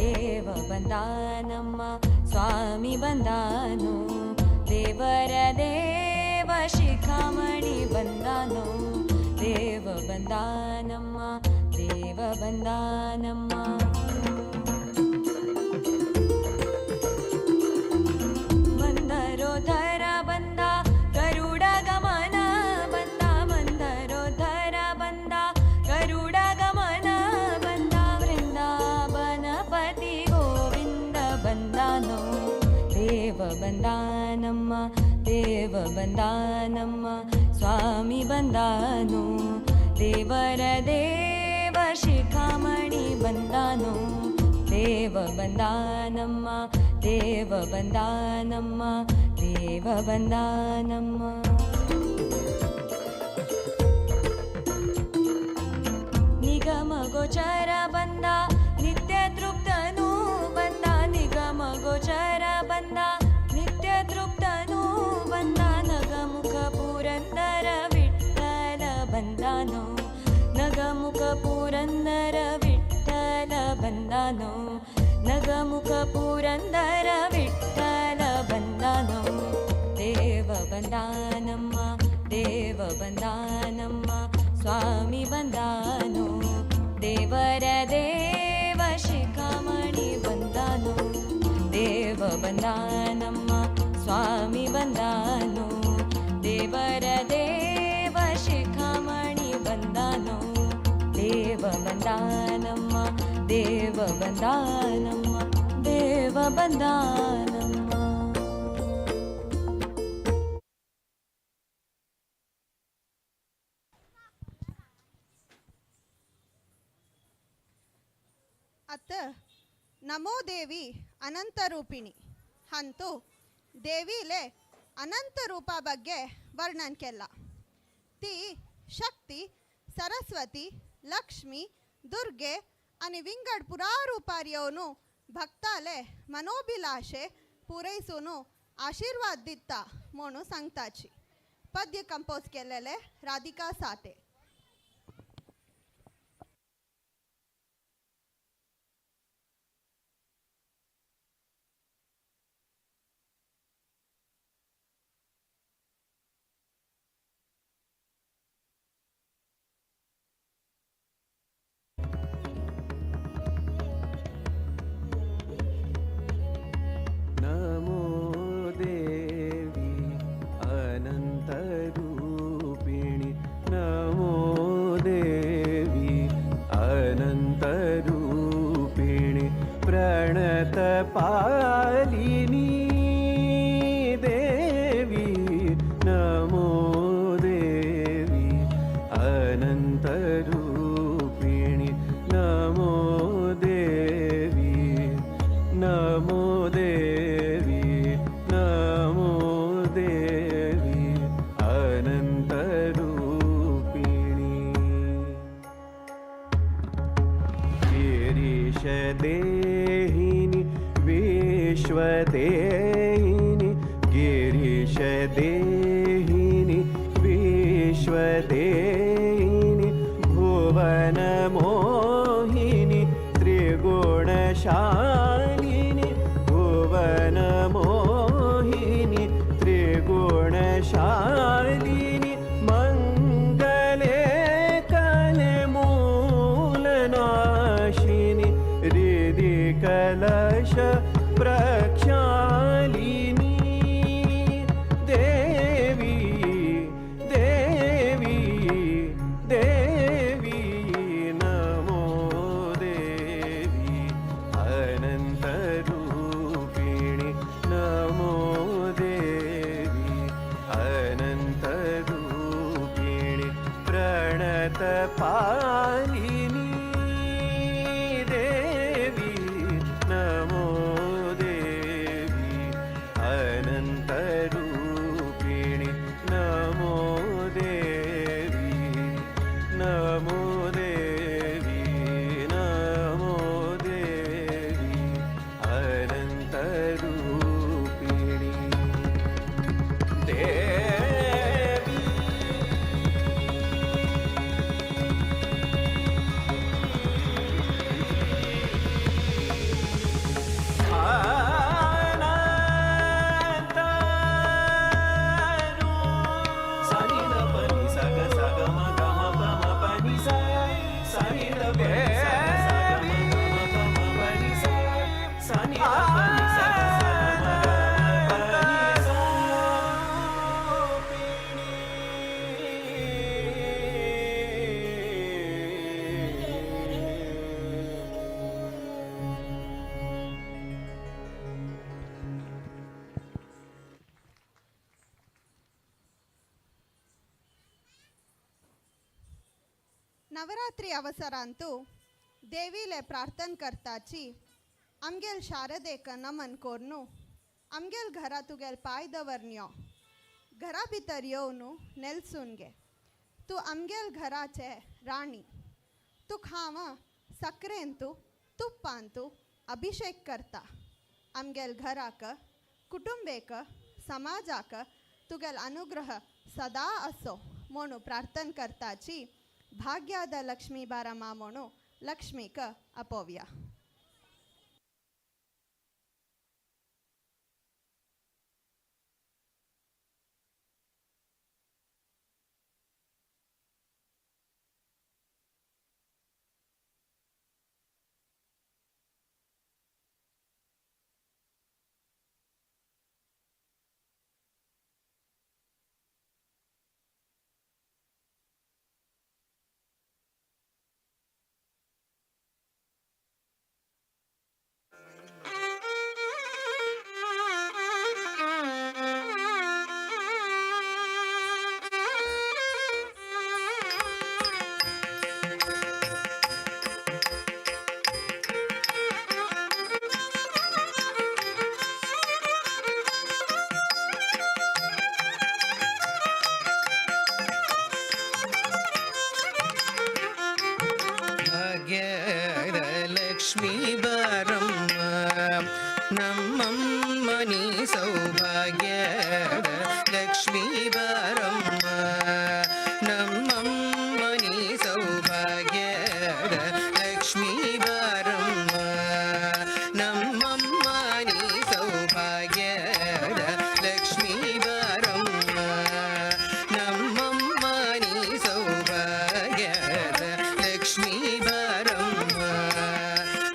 ದೇವ ಬಂದಾನಮ್ಮ ಸ್ವಾಮಿ ಬಂದಾನು ದೇವರ ದೇವ ಶಿಖಾಮಣಿ ಬಂದಾನು ದೇವ ಬಂದಾನಮ್ಮ ದೇವ ಬಂದಾನಮ್ಮ ಮಂದರೋಧರ ಬಂದ ಗರುಡ ಗಮನ ಬಂದ ಮಂದರೋಧರ ಬಂದ ಗರುಡ ಗಮನ ಬಂದ ವೃಂದಾವನ ಪತಿ ಗೋವಿಂದ ಬಂದಾನು ದೇವ ಬಂದಾನಮ್ಮ ದೇವ ಬಂದಾನಮ್ಮ ಸ್ವಾಮಿ ಬಂದಾನು ದೇವರ ದೇವ ಶಿಖಾಮಣಿ ಬಂದಾನು ದೇವ ಬಂದಾನಮ್ಮ ದೇವ ಬಂದಾನಮ್ಮ ದೇವ ಬಂದಾನಮ್ಮ ನಿಗಮ ಗೋಚರ ಬಂದ ನಿತ್ಯ ತೃಪ್ತನು ಬಂದ ನಿಗಮ ಗೋಚರ ಬಂದ ನಿತ್ಯ ತೃಪ್ತನು ಬಂದ ನಗಮುಖ ಪುರಂದರ ವಿಠ್ಠಲ ಬಂದಾನು ನಗಮುಖ ಪುರಂದರ ವಿಠ್ಠಲ ಬಂದಾನು ನಗಮುಖ ಪುರಂದರ ವಿಠ್ಠಲ ಬಂದಾನು ದೇವ ಬಂದಾನಮ್ಮ ದೇವ ಬಂದಾನಮ್ಮ ಸ್ವಾಮಿ ಬಂದಾನು ದೇವರ ದೇವ ಶಿಖಾಮಣಿ ಬಂದಾನು ದೇವ ಬಂದಾನಮ್ಮ ಸ್ವಾಮಿ ಬಂದಾನು ದೇವರ ದೇವ ಶಿಖಾಮಣಿ ಬಂದಾನು ದೇವ ಬಂದಾನಮ್ಮ ದೇವ ಬಂದಾನಮ್ಮ ದೇವ ಬಂದಾನಮ್ಮ. ಅತ್ತ ನಮೋ ದೇವಿ ಅನಂತ ರೂಪಿಣಿ ಅಂತೂ ದೇವಿಲೆ ಅನಂತ ರೂಪ ಬಗ್ಗೆ ವರ್ಣನ್ಕೆಲ್ಲ ती शक्ती सरस्वती लक्ष्मी दुर्गे आणि विंगड पुरारूपार येवनू भक्ताले मनोभिलाषे पुरयसून आशीर्वाद दिता म्हणून सांगताची. पद्य कंपोज केलेले राधिका साटे. नमो देवी अनन्तरूपिणि नमो देवी अनन्तरूपिणि प्रणतपालिनी देवी नमो देवी अनन्तरूपिणि नमो देवी नमो देवी नमो देवी गिरीशदेहिनि विश्वदेहिनि गिरीशदेहिनि विश्वदेहिनि भुवनमोहिनि त्रिगुणशालिनि भुवनमोहिनि त्रिगुणशालिनि मङ्गले कलमूलनाशिनि हृदि कलश प्रक्षालिनी देवी देवी देवी नमो देवी अनन्तरूपिणि नमो देवी अनन्तरूपिणि प्रणतपालिनी देवी नमो देवी अनन्तरूपिणि नमो देवी नमो देवी नमो देवी अनन्तरूपिणि देवी नवरात्री अवसरांतू देवीले प्रार्थना करताची आमगेल शारदेक नमन कोरनू आमगेल घरा तुगेल पाय दवरन्यो घरा भितर येवनू नेलसून गे तू आमगेल घराचे राणी तू हांव सक्रेंतू तुप्पांतू अभिषेक करता आमगेल घराक कुटुंबेक समाजाक तुगेल अनुग्रह सदा असो म्हणू प्रार्थना करताची भाग्याद लक्ष्मी बारಮ್ಮ म्हणू लक्ष्मीक अपोव्या ಲಕ್ಷ್ಮೀ ಬಾರಮ್ಮ ನಮ್ಮಮ್ಮನಿ ಸೌಭಾಗ್ಯದ ಲಕ್ಷ್ಮೀ ಬಾರಮ್ಮ ನಮ್ಮಮ್ಮನಿ ಸೌಭಾಗ್ಯದ ಲಕ್ಷ್ಮೀ ಬಾರಮ್ಮ ನಮ್ಮಮ್ಮನಿ ಸೌಭಾಗ್ಯದ ಲಕ್ಷ್ಮೀ ಬಾರಮ್ಮ ನಮ್ಮಮ್ಮನಿ ಸೌಭಾಗ್ಯದ ಲಕ್ಷ್ಮೀ ಬಾರಮ್ಮ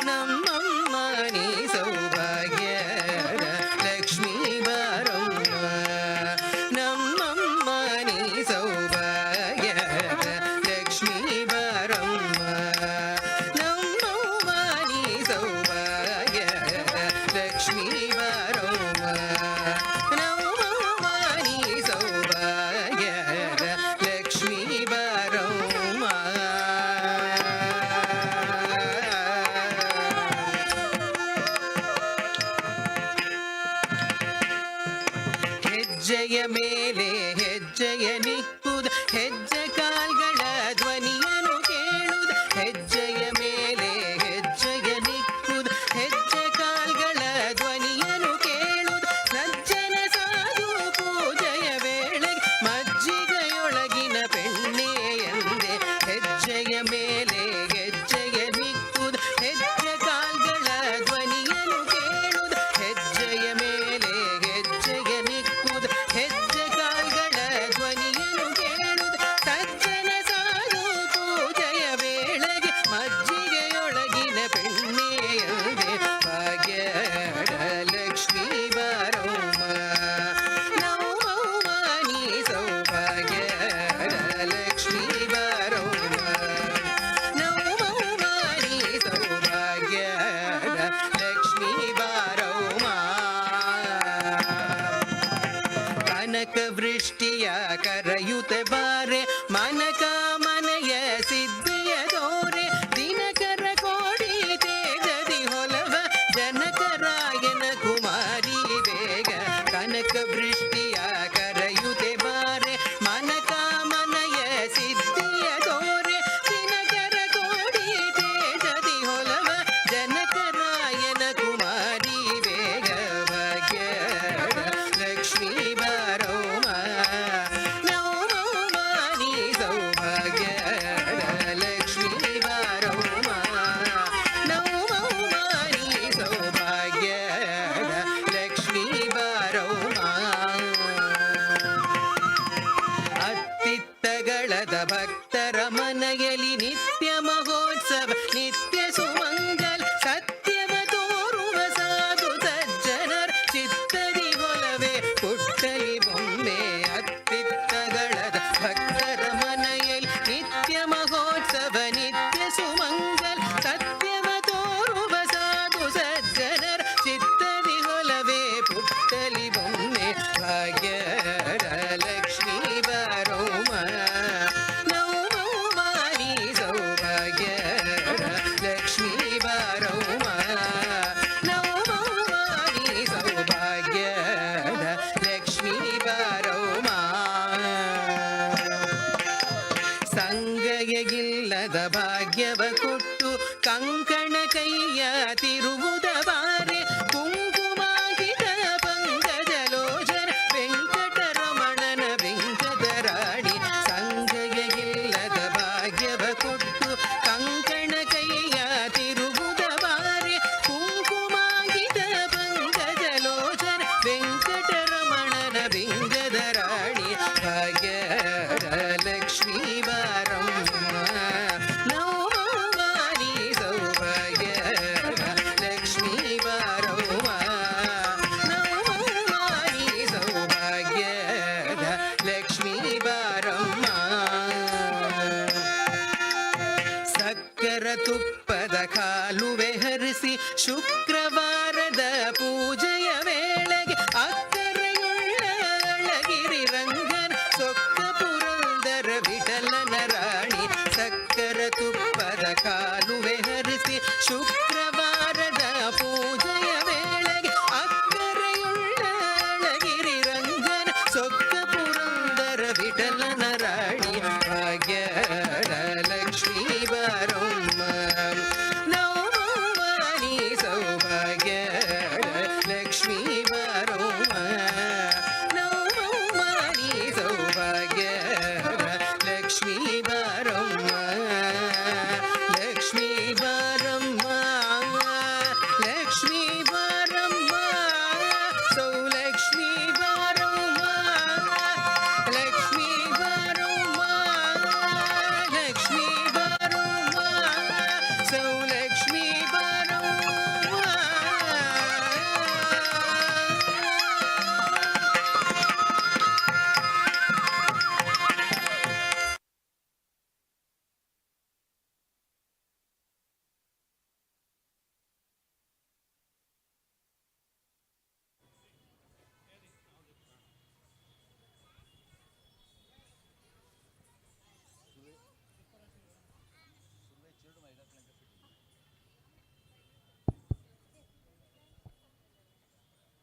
ನಮ್ಮಮ್ಮನಿ ಸೌಭಾಗ್ಯದ ಲಕ್ಷ್ಮೀ ಬಾರಮ್ಮ ನಮ್ಮಮ್ಮನಿ ಸೌಭಾಗ್ಯದ ಲಕ್ಷ್ಮೀ ಬಾರಮ್ಮ ನಮ್ಮಮ್ಮನಿ ಸೌಭಾಗ್ಯದ ಲಕ್ಷ್ಮೀ ಬಾರಮ್ಮ ನಮ್ಮಮ್ಮನಿ ಸೌಭಾಗ್ಯದ ಲಕ್ಷ್ಮೀ ಬಾರಮ್ಮ ಹೆಜ್ಜೆಯ ಮೇಲೆ ಹೆಜ್ಜೆಯ ನಿಕ್ಕುದ ಹೆಜ್ಜೆ ಕಾಲ್ಗಳ ಧ್ವನಿಯನ್ನು ಕೇಳುದ ಹೆಜ್ಜೆಯ ಮೇಲೆ ಹೆಜ್ಜೆಯ ಕಂಕಣ ಕೈಯ ತಿರುವುದ ಬಾರೆ ಕುಂಕುಮಾಗಿದ ಪಂಕಜಲೋಚನ ವೆಂಕಟರಮಣನ ವೆಂಕಟ ರಾಣಿ ಸಂಗಯ ಇಲ್ಲದ ಭಾಗ್ಯವ ಕೊಟ್ಟು ಕಂಕಣ ಕೈಯ ತಿರುವುದ ಬಾರೆ ಕುಂಕುಮಾಗಿದ ಪಂಕಜಲೋಚನ ವೆಂಕಟರಮಣನ ವೆಂಕಟ ರಾಣಿ ಭಾಗ್ಯ ಲಕ್ಷ್ಮೀ ಬಾರಮ್ಮ ನವಮಾನಿ ಸೌಭಾಗ್ಯ ಲಕ್ಷ್ಮೀ ಬಾರವ್ವ ನವಮಾನಿ ಸೌಭಾಗ್ಯ ಲಕ್ಷ್ಮೀ ಬಾರಮ್ಮ ಸಕ್ಕರ ತುಪ್ಪದ ಕಾಲುವೆ ಹರಿಸಿ ಶುಕ್ರವಾರದ ಪೂಜೆಯ ವೇಳೆಗೆ ಅಕ್ಕರೆಯುಳ್ಳ ಅಳಗಿರಿ ರಂಗನ ಸೊಕ್ಕ ಪುರಂದರ ವಿಠಲನ ರಾಣಿ ಸಕ್ಕರ ತುಪ್ಪದ ಕಾಲುವೆ ಹರಿಸಿ ಶುಕ್ರವಾರದ ಪೂಜೆಯ ವೇಳೆಗೆ ಅಕ್ಕರೆಯುಳ್ಳ ಅಳಗಿರಿ ರಂಗನ ಸೊಕ್ಕ ಪುರಂದರ ವಿಠಲನ ರಾಣಿ ಭಾಗ್ಯ ಲಕ್ಷ್ಮೀ ಬಾರಮ್ಮ ನವಮಾನಿ ಸೌಭಾಗ್ಯ ಲಕ್ಷ್ಮೀ ಬಾರಮ್ಮ ನವಮಾನಿ ಸೌಭಾಗ್ಯ ಲಕ್ಷ್ಮೀ ಬಾರಮ್ಮ ಲಕ್ಷ್ಮೀ ಬಾರಮ್ಮ ಲಕ್ಷ್ಮೀ ಬಾರಮ್ಮ ಸೌಲಕ್ಷ್ಮೀ ಬಾರಮ್ಮ ಲಕ್ಷ್ಮೀ ಬಾರಮ್ಮ ಲಕ್ಷ್ಮೀ ಬಾರಮ್ಮ ಸೌಲಕ್ಷ್ಮೀ ಬಾರಮ್ಮ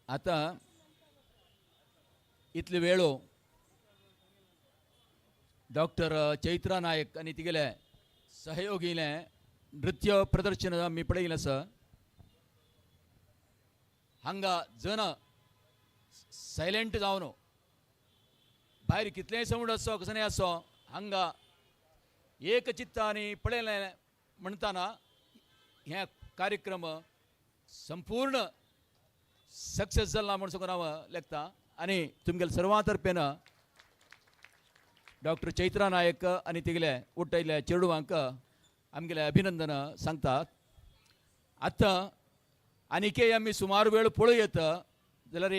आता इतले वेळो डॉक्टर चैत्रा नायक आणि तिगेले सहयोगीले नृत्य प्रदर्शन मी पळयलें आसा हांगा जन सायलेंट जावन भायर कितलेय सावंड आसो कसो आसो हांगा एक चित्तानी पळयलें म्हणटाना हे कार्यक्रम संपूर्ण सक्सेस जाला म्हणून सगळं नाव लेखता आणि तुमगेल्या सर्वां तर्फेन डॉक्टर चैत्रा नायक आणि तिगेले उठयले चेडवांक आमगेले अभिनंदन सांगतात आतां आनीकय आमी सुमार वेळ पळयत जाल्यार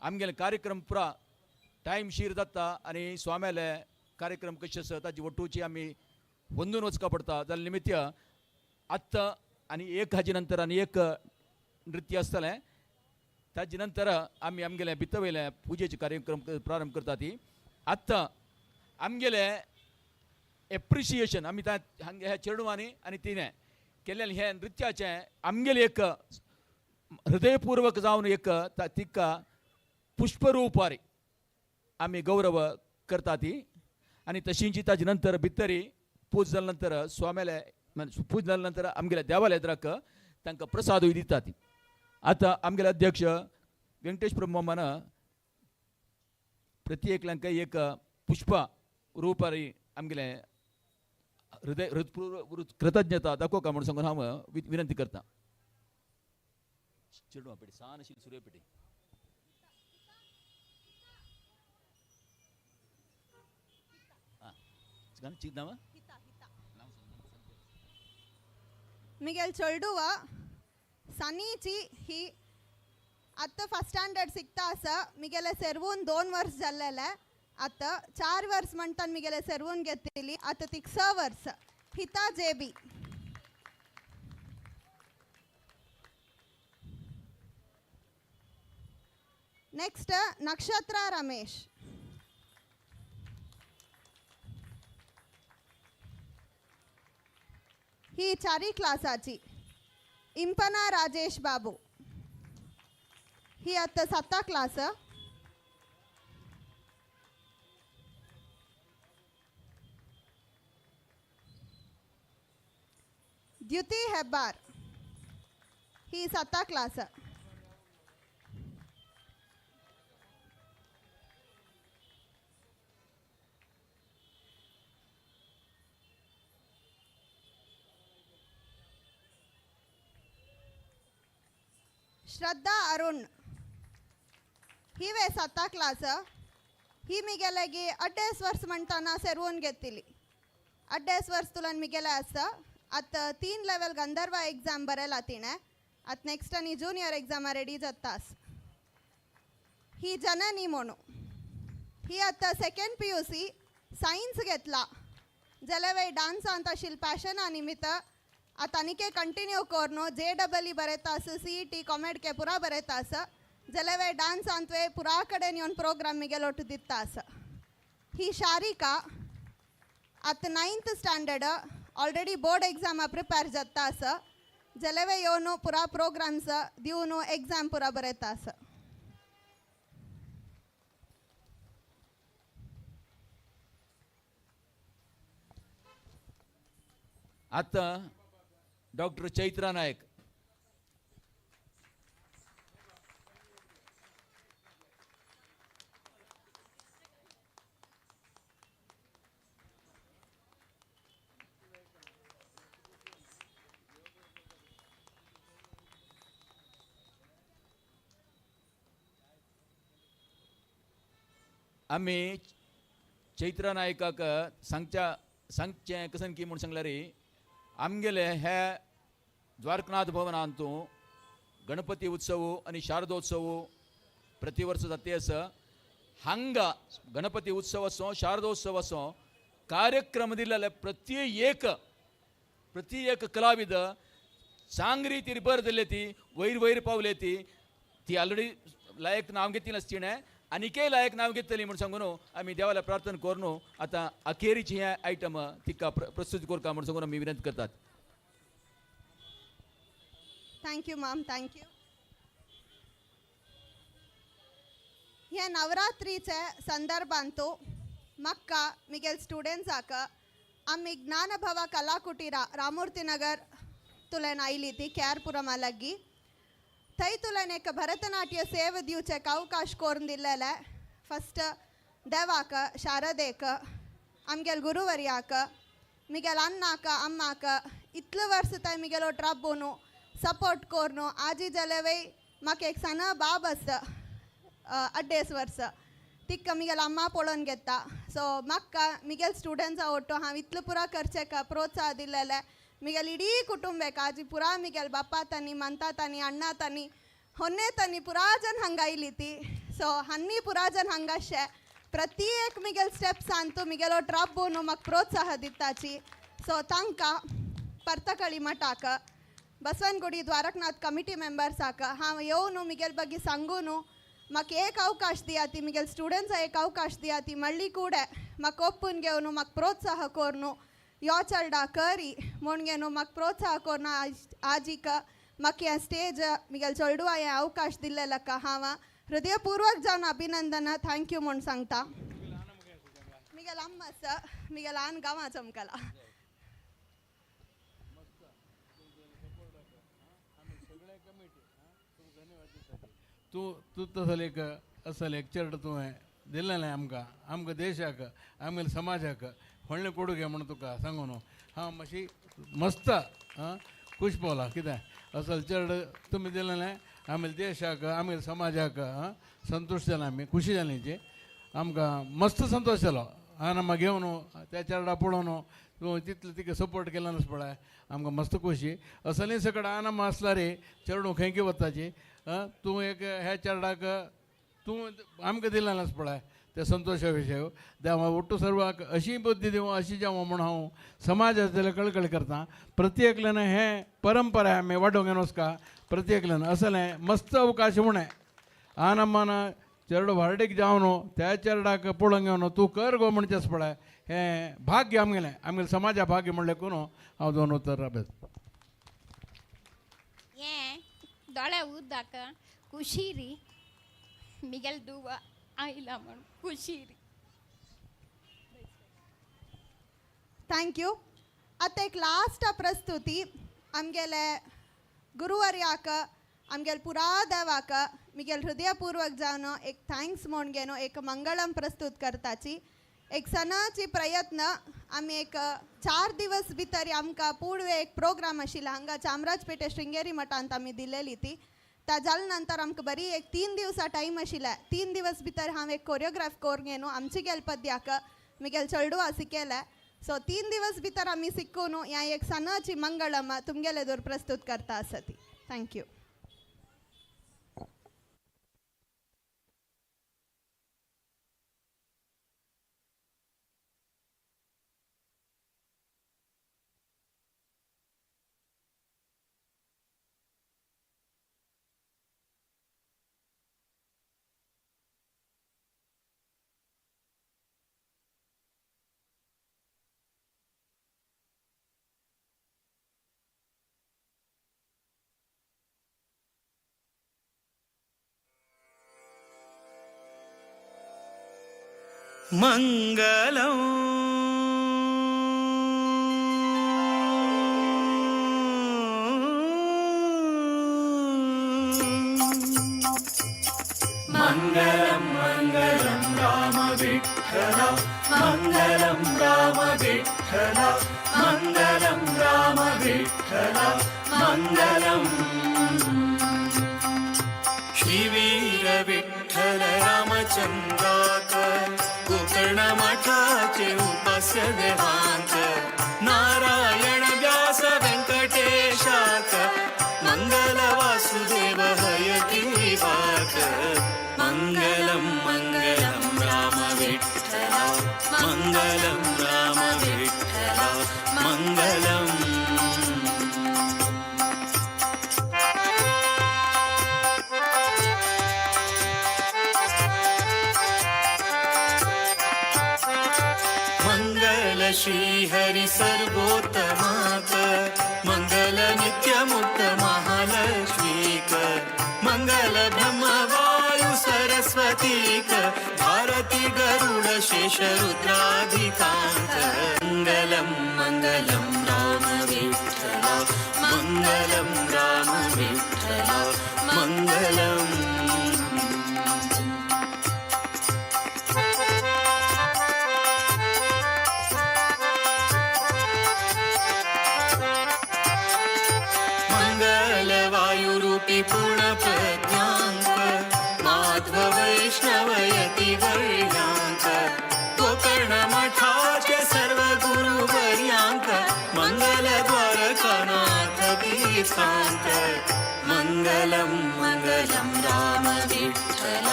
आमगेले कार्यक्रम पुरा टायमशीर जाता आनी स्वाम्याले कार्यक्रम कशे आसा ताची वटूची आमी वंदून वचका पडटा जाल्या निमित्त आत्तां आनी एक हाजे नंतर आनी एक नृत्य आसतलें ताजे नंतर आमी आमगेले भितर पुजेचे कार्यक्रम प्रारंभ करता ती आत्तां आमगेले एप्रिशिएशन आमी ह्या चेडवांनी आनी तिणें केल्लें हे नृत्याचें आमगेले एक हृदयपूर्वक जावन एक तिका पुष्परूपारी आमी गौरव करता ती आनी तशींची ताजे नंतर भितरी पूज जाल्या नंतर स्वाम्याले पूज जाल्या नंतर आमगेल्या देवाल्या एदराक तांकां प्रसादूय दिता ती आतां आमगेले अध्यक्ष वेंकटेश प्रभुमान प्रत्येकल्यांक एक पुष्पा रूपारी आमगेले हृदय कृतज्ञता दाखोवका म्हणून सांगून हांव विनंती करता चेडवा पेटी सान आशिल्ली सुर्य पेटी चिंतावा मिगेल चेडवा सनीची ही आत्ता फर्स्ट स्टँडर्ड शिकता आसा मिगेले सेरवून 2 वर्स जाल्लेले आतां 4 वर्स म्हणटा मिगेले सेरवून घेतली आतां तिक 6 वर्स हिता जेबी नेक्स्ट नक्षत्रा रमेश ही 4वी क्लासाची इंपना राजेश बाबू ही आता 7th क्लास द्युती हेब्बार ही 7th क्लास. श्रद्धा अरुण ही वे 7th क्लास. ही मिगेलागी अड्डेस वर्ष म्हणताना सेरवून घेतली. अड्डेस वर्ष तुलन मिगेला असं आता 3 लेवल गंधर्व एग्जाम बरेला तिने आता नेक्स्ट आणि जूनियर एग्जाम रेडी जातास. ही जननी म्हणू ही आता 2nd PUC सायन्स घेतला. जलवे डान्स ಅಂತ ಶಿಲ್ ಪ್ಯಾಷನ್ ನಿಮಿತ್ತ आतानिके कंटिन्यू कोर्नो JEE बरेतास CET कॉमेडके पुरा बरेतास जलवे डान्स अंतवे पुरा कಡೆ न्योन प्रोग्राम मिगे लोट दित्तास. ही शारिका आत 9th standard already board exam prepare जातास. जलवे योनो पुरा प्रोग्राम्स दिवनो एग्जाम पुरा बरेतास. आता डॉक्टर चैत्रा नायक. आम्ही चैत्रा नायकाक सांगचे कसन की म्हणून सांगला रे आमगेले हे द्वारकनाथ भवन अंतू गणपती उत्सव आणि शारदोत्सव प्रतिवर्ष जाते असं हंग गणपती उत्सव असो शारदोत्सव असो कार्यक्रम दिलेले प्रति एक कलाविद चांग रीती बर दिले ती वैर पावले ती ऑलरेडी लायक नाव घेतली नसतीने आनिके लायक नाव घेतली म्हणून सांगून आम्ही देवाला प्रार्थना करून आता अखेरीची हे आयटम तिका प्रस्तुत करता म्हणून सांगून आम्ही विनंती करतात. Thank you ma'am, thank you. ह्या नवरात्रीचे संदर्भांतू मक्का मिगेल स्टुडंट्साक आम्ही ज्ञानभव कला कुटीरा रामूर्तीनगर तुलेन आयली ती केआरपुरम अलग्गी थंय तुलेन एक भरतनाट्य सेव दिवचेक अवकाश करून दिल्लेले. फस्ट देवाक शारदेक आमगेल गुरुवर्याक मिगेल अन्नाक अम्माक इतले वर्ष थंय मिगेलो ट्रब्बूनु सपोर्ट कोर्नो आजी जलेवै म्हाका एक सना बाब आसा 8 वर्ष तिका मिगेल अम्मा पळोवन घेता. सो म्हाका मिगेल स्टुडंट्सा ओट्टो हांव इतले पुरा करचेक प्रोत्साह दिल्लेले. मिगेल इडೀ कुटुंबेक आजी पुरा मिगेल बापा तानी मंता तानी अण्णा तानी ಹೊನ್ನೆ तानी पुरा जन हंगायली ती. सो हन्नी पुरा जन हंगाशे प्रति एक मिगेल स्टेप्स अंतू मिगेलो ट्रब्बूनु म्हाका प्रोत्साह दिताची. सो तांकां पर्तकळी मठाक बसवनगुडी द्वारकनाथ कमिटी मेंबर्साक हांव येवन मिगेल ಬಗ್ಗೆ सांगून म्हाका एक अवकाश दियाती मिगेल स्टुडंट्सा एक अवकाश दियाती मళ్ళీ ಕೂಡ म्हाका ओपून घेवन म्हाका प्रोत्साह करून यो चलडा करी म्हूण घेवन म्हाका प्रोत्साह करून आजीक म्हाका हें स्टेज मिगेल चलडू हें अवकाश दिल्लेलका हांव हृदयपूर्वक जावन अभिनंदन थँक यू म्हूण सांगता. मिगेल अम्मास मिगेल आन गांवां चमकला. तू तसं एक असं लेक्चर तुवें दिल्लें आमकां देशाक आमगेल्या समाजाक व्हडलें कोडूगे म्हणून तुका सांगून हांव मातशी मस्त खूश पावला. कित्याक असल चड तुमी दिल्लें आमगेल्या देशाक आमगेल्या समाजाक संतोश जाला आमी खुशी जालीची आमकां मस्त संतोश जालो. हांवें म्हाका घेवन त्या चेडा पळोवन तूं तितलें तिका सपोर्ट केलो नास पळय आमकां मस्त खोशी. असली सकट आनम आसला रे चेडू खंय वताची तूं एक ह्या चेडाक तूं आमकां दिलें नास पळय ते संतोशा विशय देवा ಒಟ್ಟು सर्वाक अशी बुद्धी दिवं अशी जावं म्हणून हांव समाजातले कळकळी करता. प्रत्येकल्यान हें परंपरा आमी वाडोवंक वचका प्रत्येकल्यान असलें मस्त अवकाश म्हणे आनमान चेडो व्हडीक जावन त्या चेडाक पळोवंक घेवन तूं कर गो म्हणचेच पळय हें भाग्य आमगेलें समाजा भाग्य म्हणलें करून हांव 2 उत्तर राबयत. हें दोळे उदक खुशी री मिगेल दुवा आयला म्हणून खुशी री. Thank you. आता एक लास्ट प्रस्तुती आमगेले गुरुवर्याक आमगेल पुरा देवाक मिगेल हृदयपूर्वक जावन एक थँक्स म्हूण घेवन एक मंगळम प्रस्तुत करताची एक सणाची प्रयत्न आमी एक 4 दिवस भितर आमकां पुडवे एक प्रोग्राम आशिल्लो हांगा चामराजपेटे श्रृंगेरी मठांत आमी दिलेली ती ता जाले नंतर आमकां बरी एक 3 दिवसां टायम आशिल्ले 3 दिवस भितर हांव एक कोरियोग्राफ कोर घेवन आमची गेल पद्याक मिगेल चेडूआ शिकयले सो 3 दिवस भितर आमी शिकून ह्या एक सणाची मंगळम तुमगेले एदोर प्रस्तुत करता आसा ती थँक्यू. मङ्गलम् मङ्गलं मङ्गलं राम विठ्ठल मङ्गलं राम विठ्ठल मङ्गलं राम विठ्ठल मङ्गलम् श्रीवीर विठ्ठल रामचंद्राकर गोकर्ण मठाचे उपास्य देवांक नारायण व्यास व्यंकटेशाक मंगल वासुदेव हयती वाक मंगलम मंगलम राम विठ्ठल मंगलम राम विठ्ठल मंगलम श्री हरि सर्वोत्तमाक मंगल नित्यमुक्त महालक्ष्मीक मंगल ब्रह्म वायु सरस्वतीक भारती गरुड शेष रुद्राधिकांक मंगलम मंगलम राम विठ्ठल मंगलम राम विठ्ठल मंगलम पूर्ण प्रज्ञांक माध्व वैष्णवयती वर्यांक गोकर्ण मठाचे सर्व गुरुवर्यांक मंगल द्वारकानाथ तीर्थांक मंगलम मंगलम राम विठ्ठल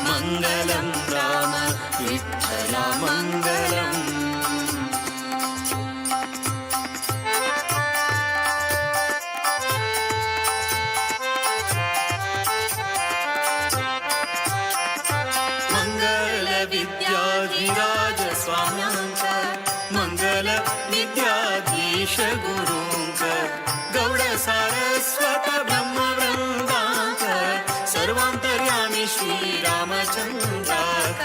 मंगलम राम विठ्ठल मंगलम मंगल विद्याधीश गुरुंक गौड सारस्वत ब्रह्म वृंदांक सर्वांतर्यामी श्री रामचंद्राक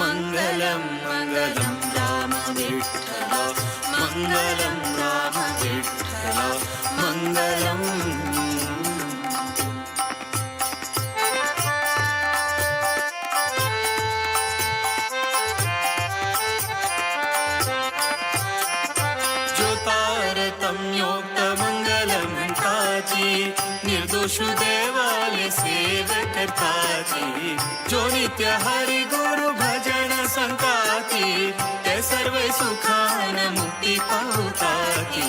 मंगलम मंगलम राम विठ्ठल मंगलम राम विठ्ठल मंगलम निर्दोष देवाले सेव करताची जो नित्य हरि गुरु भजन संताती ते सर्व सुखान मुक्ती पावताती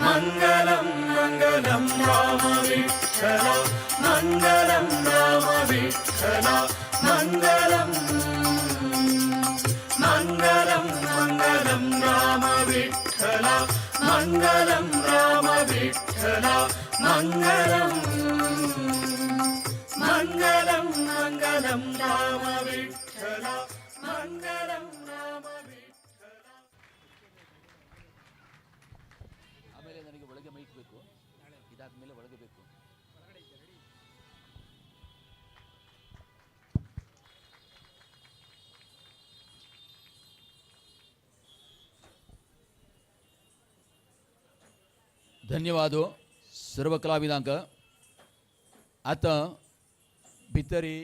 मंगलम मंगलम राम विठ्ठल मंगलम राम विठ्ठल मंगलम मंगलम मंगलम राम विठ्ठल मंगलम राम विठ्ठल मंगलम मंगलम मंगलम राम विठ्ठल मंगलम राम विठ्ठल ಆಮೇಲೆ ನನಗೆ ಒಳಗೆ ಮೈಕ್ ಬೇಕು ಇದಾದ್ಮೇಲೆ ಒಳಗೆ ಬೇಕು धन्यवाद सर्व कलाविदांक. आता भितरी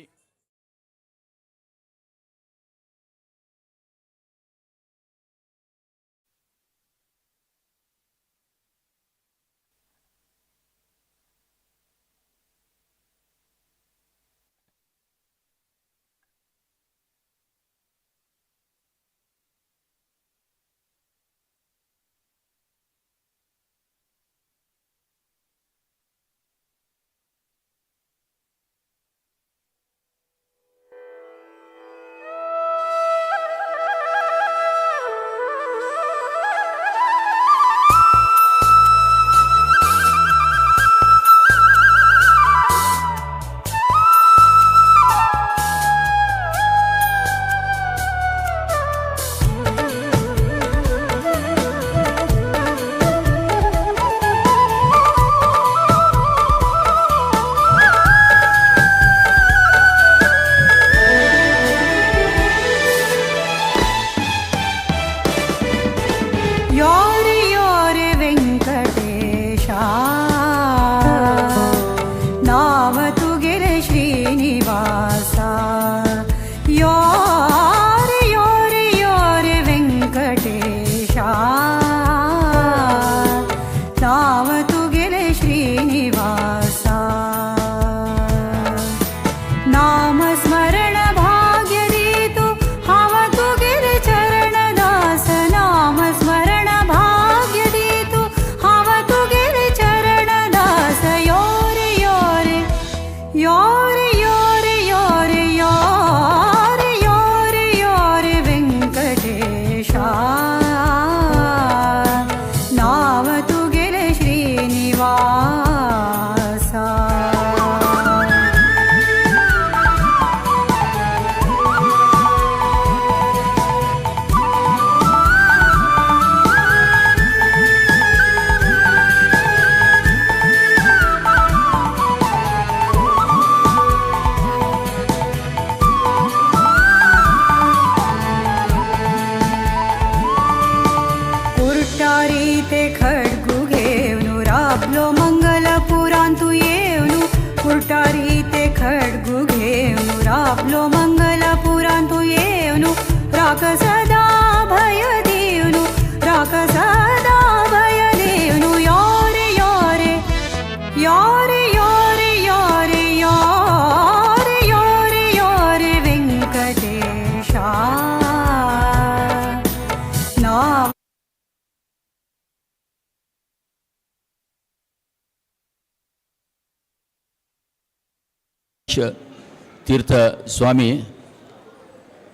तीर्थ स्वामी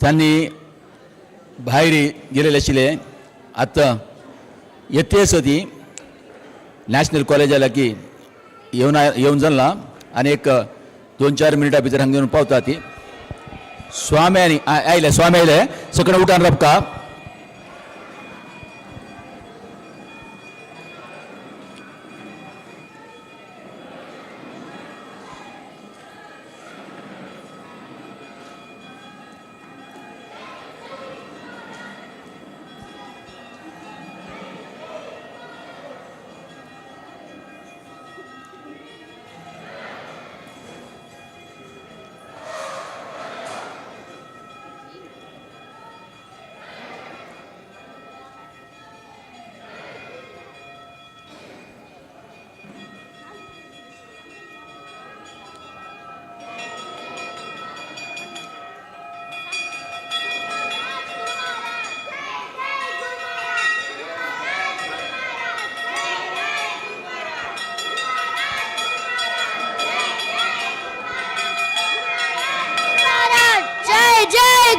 त्यांनी बाहेर गेलेले आशिल्ले. आतां येते सती नॅशनल कॉलेजाला की येवन जाल्ला आनी एक 2-4 मिनटां भितर हांगा येवन पावता. ती स्वामी आयले सकण उठान रबका.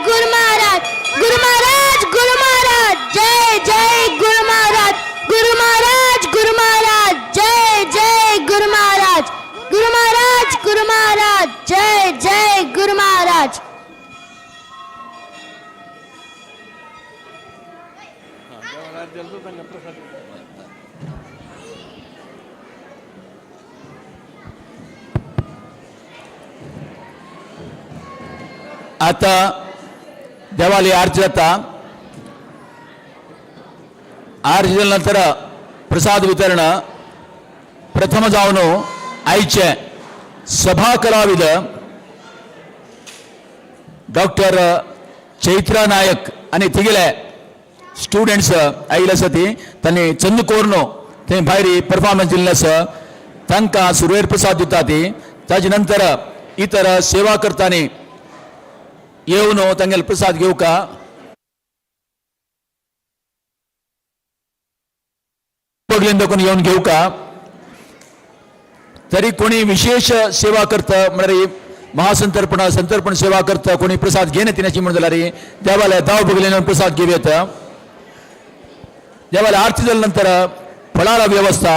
गुरु महाराज जय जय गुरु महाराज गुरु महाराज जय जय गुरु महाराज जय जय गुरु महाराज. आता देवाली आरती जाता. आरती नंतर प्रसाद वितरण प्रथम जावन आयचे सभा कलाविद डॉक्टर चैत्रा नायक आनी तिगेले स्टुडंट्स आयिल्ले आसा ती तांणी चंद कोरनो थंय भायर परफॉर्मन्स दिल्लें आसा तांकां सुरवेर प्रसाद दिता ती ताजे नंतर इतर सेवा करतानी येवन तांगेले प्रसाद घेवका येवन घेवका तरी कोणी विशेष सेवा करता म्हळ्यार महासंतर्पण संतर्पण सेवा करता कोणी प्रसाद घेन येतिनाची म्हणून जाल्यार देवालय दाव बगलेन प्रसाद घेव येता देवालय आरती जाल्या नंतर फळारा व्यवस्था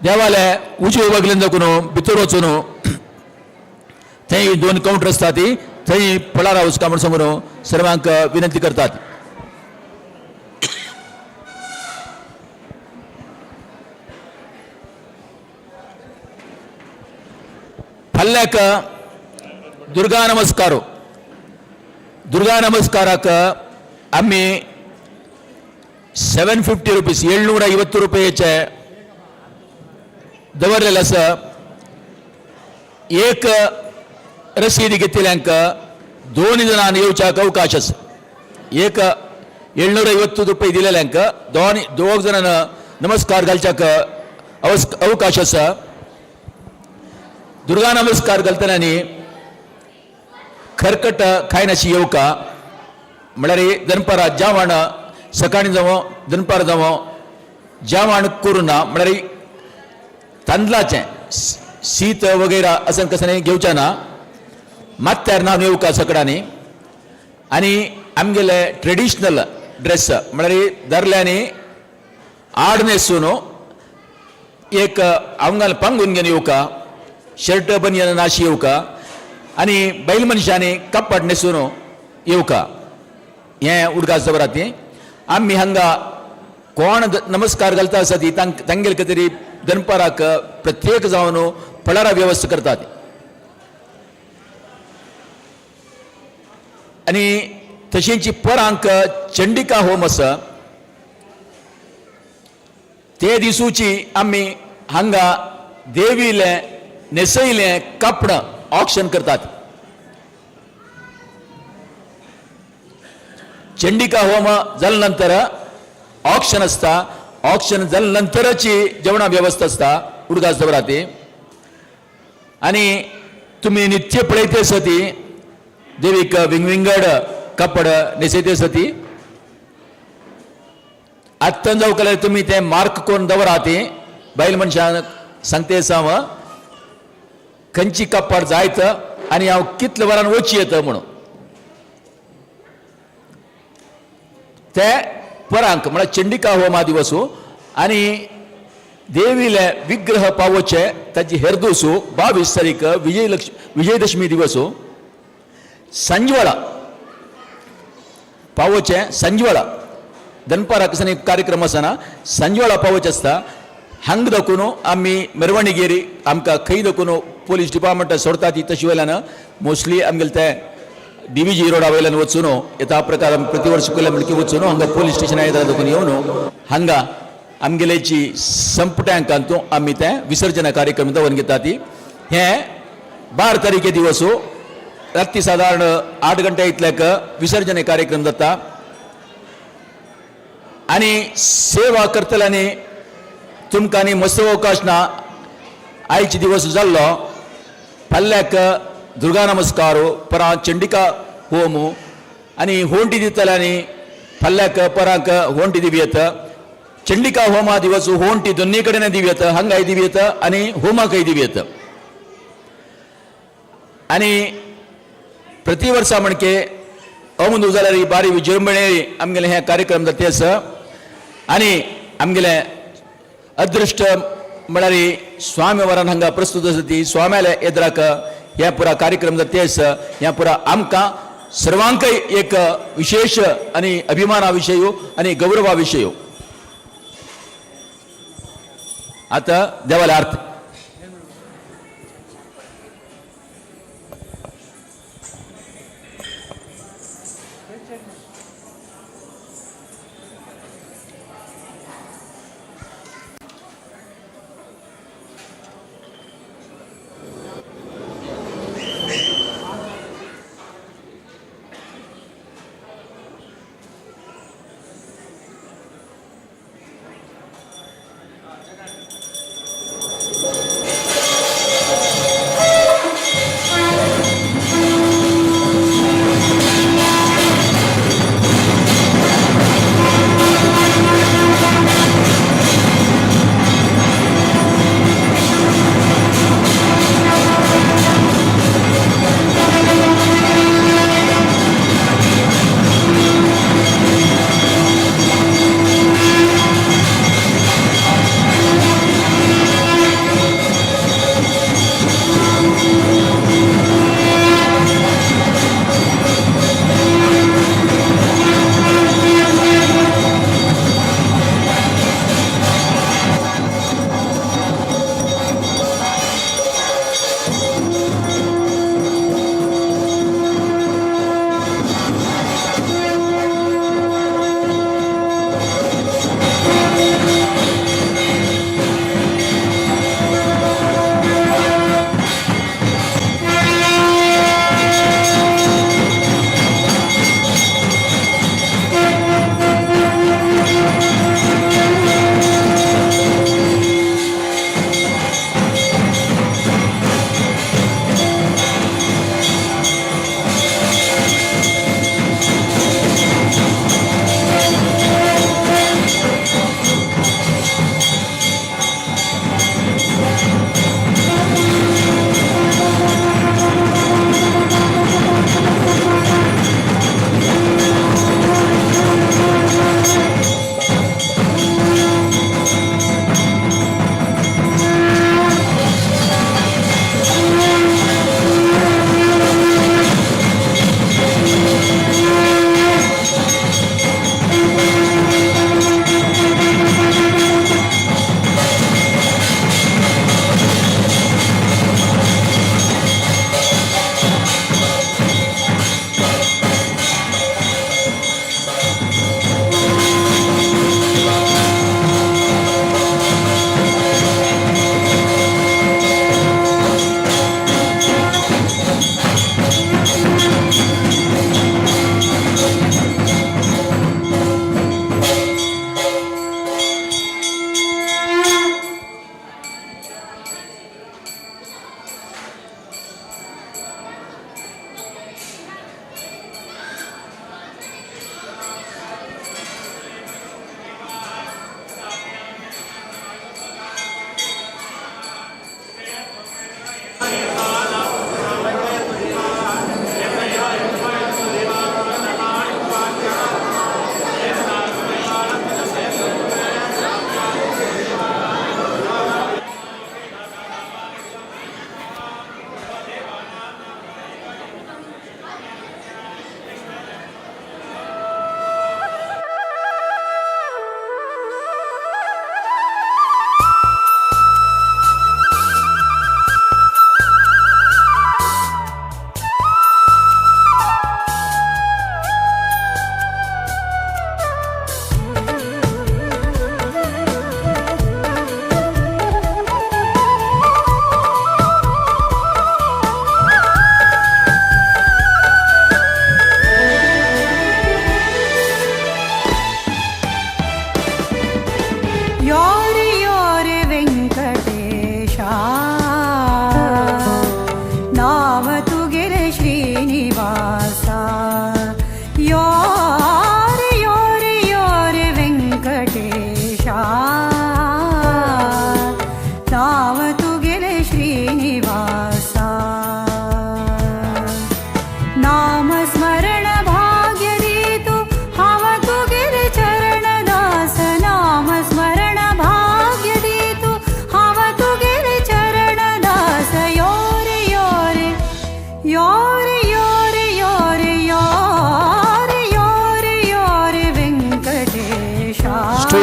देवालय उजवे बगलेन दाखून भितर वचून थंय 2 काउंटर आसता ती थंय फळारा वचका म्हूण सांगून सर्वांक विनंती करतात. फाल्याक दुर्गा नमस्काराक आम्ही 750 रुपीस 750 रुपयाचे दवरलेले आसा. एक रसीद घेतिल्ल्यांक 2 जणांनी येवच्याक अवकाश आसा. एक 750 रुपये दिलेल्यांक 2 जणांना नमस्कार घालच्याक अवकाश आसा. दुर्गा नमस्कार घालतना खरकट खायनाशी येवका म्हळ्यार दनपारा जेवण सकाळी जावं दनपार जावं जेवण करूं ना म्हळ्यार तांदळाचें शीत वगैरे असं कसं घेवचें ना मात्यार न्हावन येवका सकाळांनी आनी आमगेले ट्रेडिशनल ड्रेस म्हळ्यार दर्ल्यांनी आड न्हेसून एक आंगाल पांगून घेवन येवका शर्ट बनियन नाशी येवका आनी बैल मनशांनी कपड न्हेसून येवका हें उडगास दवरात. आमी हांगा कोण नमस्कार घालता आसा ती तांगेले कितें तरी दनपाराक प्रत्येक जावन फळारा व्यवस्था करतात आनी तशींच परांक चंडिका होम आसा ते दिसूची आमी हांगा देवीले नेसयले कपड ऑक्शन करतात. चंडिका होम जाल्या नंतर ऑक्शन आसता. ऑक्शन जाल्या नंतरची जेवणा व्यवस्था आसता उडगास दवरात. आनी तुमी नित्य पळयते आसा ती देवीक विंगड कपड न्हेसयते आसा ती आत्तां जावं तुमी ते मार्क करून दवरात. बायल मनशान सांगते साव खंयची कपड जायत आनी हांव कितले वरान वची येता म्हणून ते परांक म्हळ्यार चंडिका होमा दिवस आनी देवीले विग्रह पावोवचे ताची हेरदूस 22 तारीख विजयदशमी दिवस संजवाळा पावोवचे. संजवाळा दनपाराक कार्यक्रम आसना संजवाळा पावोवचे आसता. हांग दाखून आमी मेरवणीगेरी आमकां खंय दाखून पुलीस डिपार्टमेंट सोडता ती तशी वयल्यान मोस्टली आमगेले ते DVG रोडा वयल्यान वचून येता प्रकार प्रतिवर्ष केल्या म्हणकी वचून हांगा पुलीस स्टेशन येता दाखून येवन हांगा आमगेलेची संपट्यांकांतू आमी ते विसर्जन कार्यक्रम दवरून घेतात. हें 12 तारीखे दिवस राती साधारण 8 घंटे इतल्याक विसर्जन कार्यक्रम जाता आनी सेवा करतल्यांनी तुमकां न्ही मस्त अवकाश ना. आयचे दिवस जाल्लो फाल्याक दुर्गा नमस्कार परां चंडिका होम आनी होंटी दितल्यांनी फाल्याक परांक होंटी दिवयेत. चंडिका होमा दिवस होंटी दोन्ही कडेन दिवयेत. हांगाय दिवयेत आनी होमाकय दिवयेत. आनी प्रति वर्सा म्हणके अमून जाल्यार ही बारी विजृंभणे आमगेले हे कार्यक्रम जाते आसा आनी आमगेले अदृश्ट म्हळ्यार स्वामी वरान हांगा प्रस्तुत आसा ती स्वाम्याले येद्राक हे पुरा कार्यक्रम जाते आसा. हे पुरा आमकां सर्वांकय एक विशेष आनी अभिमाना विशय आनी गौरवा विशय. आता देवाला आरती.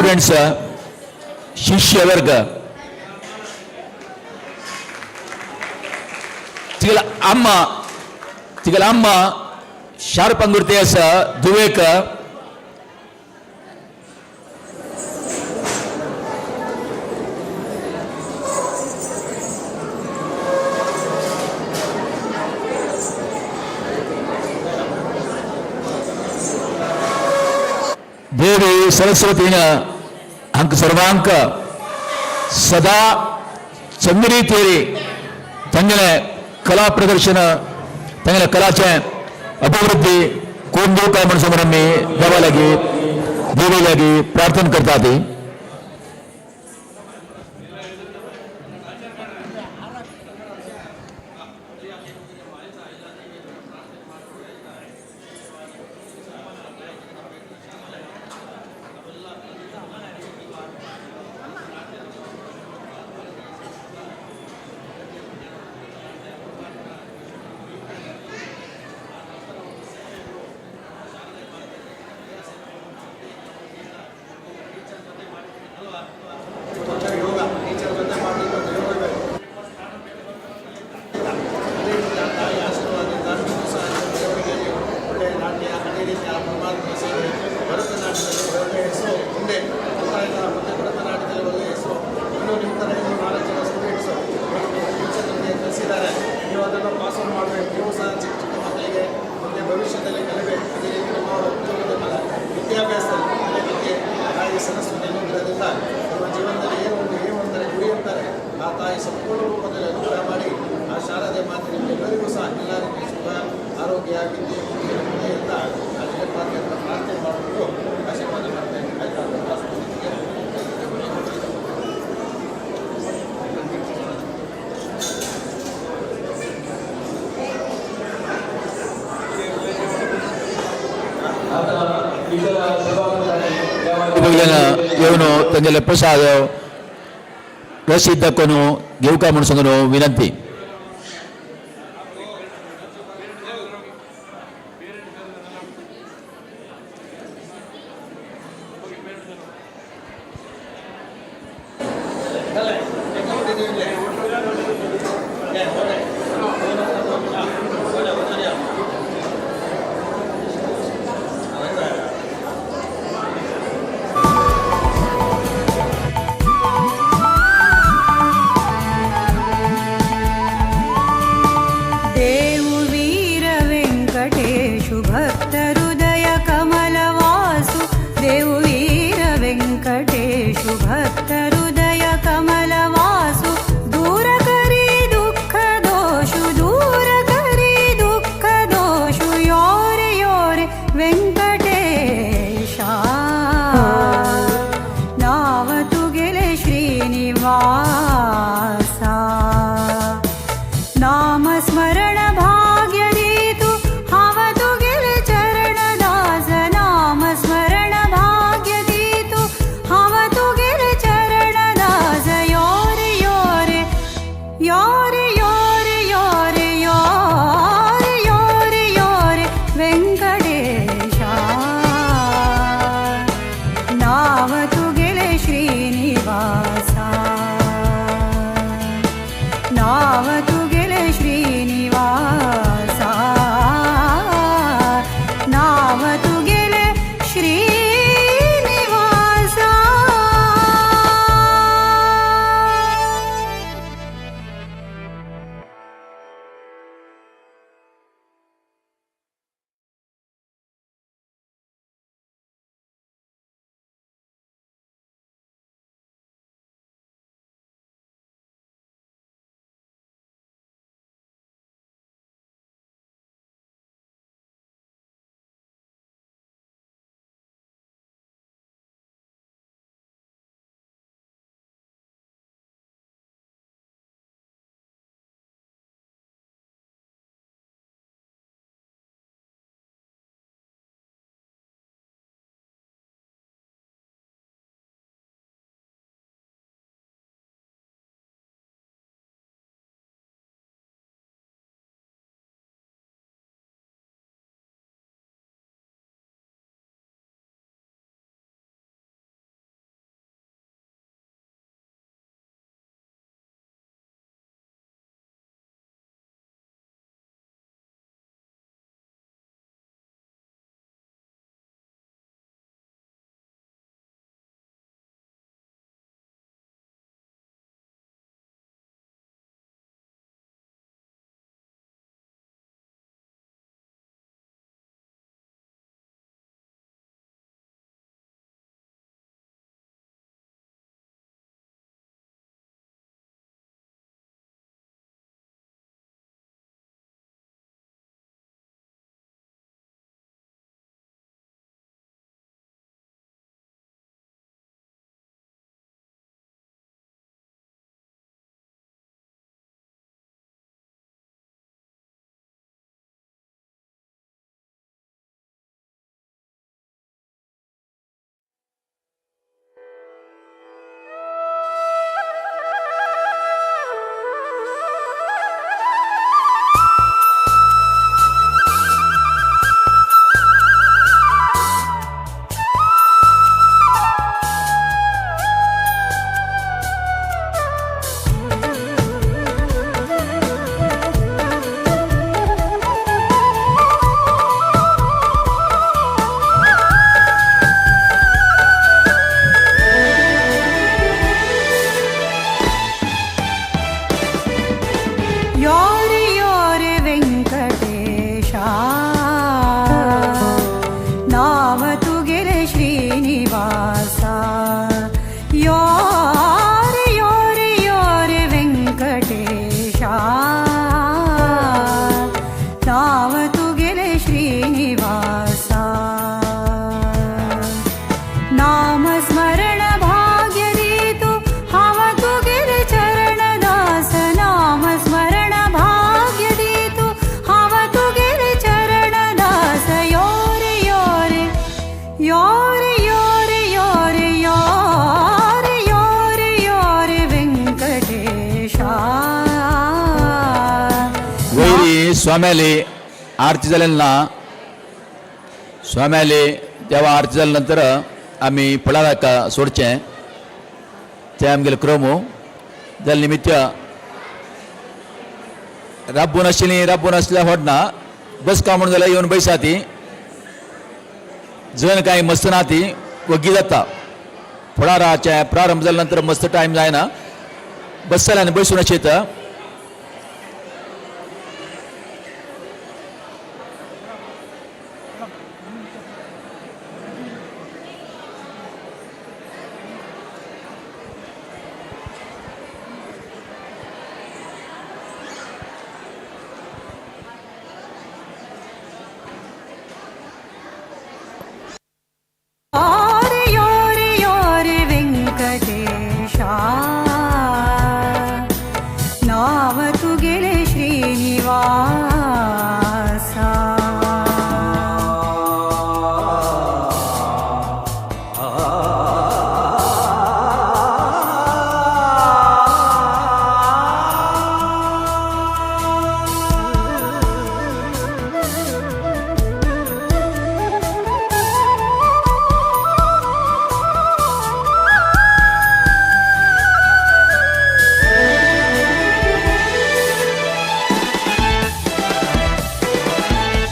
स्टुडंट्स शिष्य वर्ग तिगल अम्मा शार्प अंगुर्तेस दुवेक देवी सरस्वती अंक सर्वांक सदा चंगरी तेरी तंगले कला प्रदर्शन तंगले कलाचे अभिवृद्धी कोण देव काय म्हणून समोर आम्ही देवालागी देवीलागी प्रार्थना करता ती येऊन त्यांच्या प्रसाद रसीद दाखवून घेऊ का म्हणून सांगून विनंती. स्वाम्याली आरती जालेली ना स्वाम्याली देवा आरती जाल्या नंतर आमी फळाराक सोडचें ते आमगेले क्रमू जाल्या निमित्त राबून आसल्या व्हडना बसका म्हणून जाल्यार येवन बैसा ती जण कांय मस्त ना ती वग्गी जाता फळाराचे प्रारंभ जाल्या नंतर मस्त टायम जायना बसतले आनी बैसून अशें नाव तुगेले श्रीनिवासा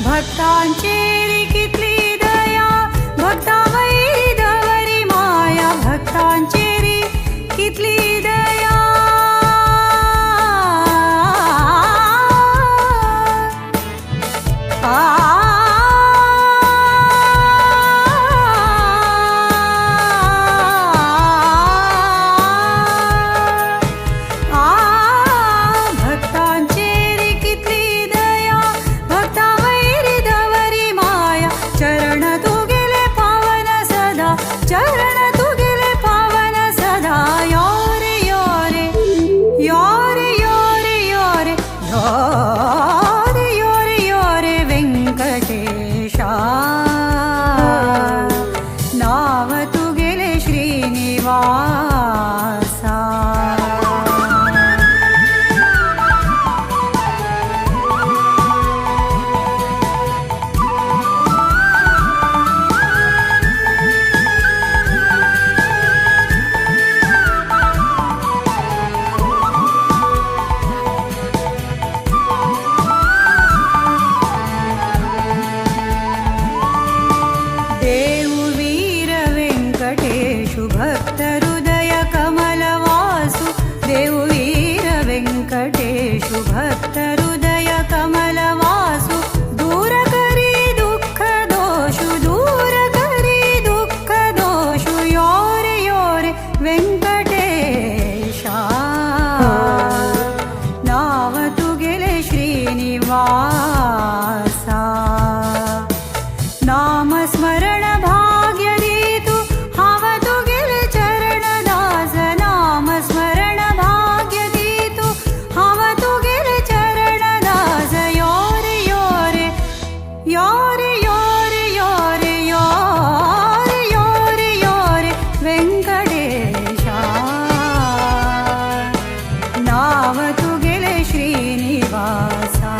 भक्तांचेरी कितली दया भक्तावैरी दवरी माया भक्तांचेरी कितली दया भक्तांचेरी कितली दया भक्तावैरी दवरी माया चरण तुगेले पावन सदा चरण तुगेले पावन सदा योरे योरे योरे योरे योरे योरे योरे योरे वेंकटेशा नाव तुगेले श्रीनिवासा देववीर वेंकटेशु भक्त हृदय कमलवासु देववीर वेंकटेशु भक्त हृदय कमलवासु दूर करी दुःख दोषु दूर करी दुःख दोषु योरे योरे वेंकटेशा नाव तुगेले श्रीनिवासा नाम स्मरण भाग्य दीतु हाव तुगेले चरण दास नाम स्मरण भाग्य दीतु हाव तुगेले चरण दास योरे योरे योरे योरे योरे योरे योरे योरे वेंकटेशा नाव तुगेले श्रीनिवासा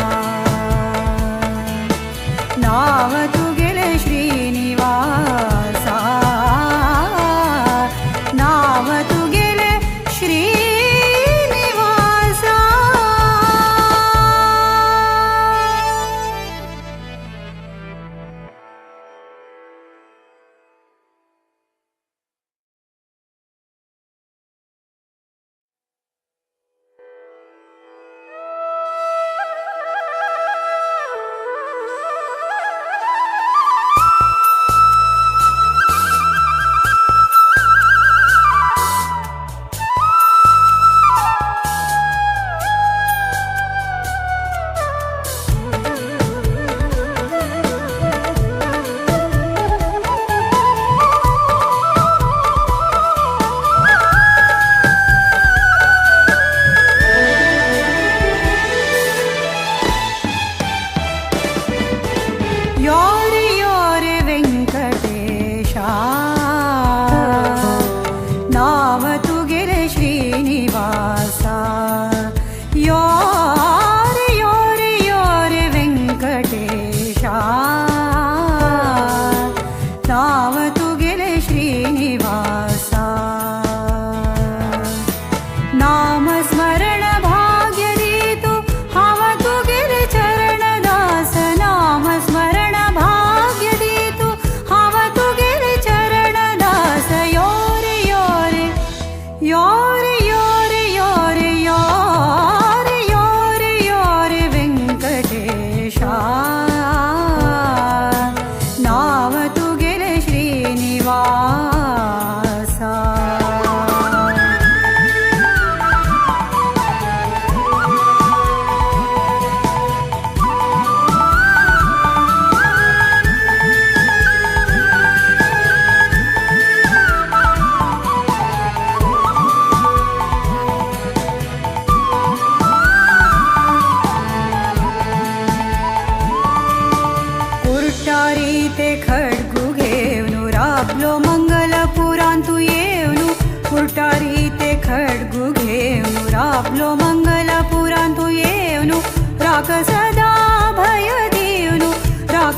नाव तुगेले श्रीनिवासा नाव तुगेले श्रीनिवासा राख सदा भय देऊनु राख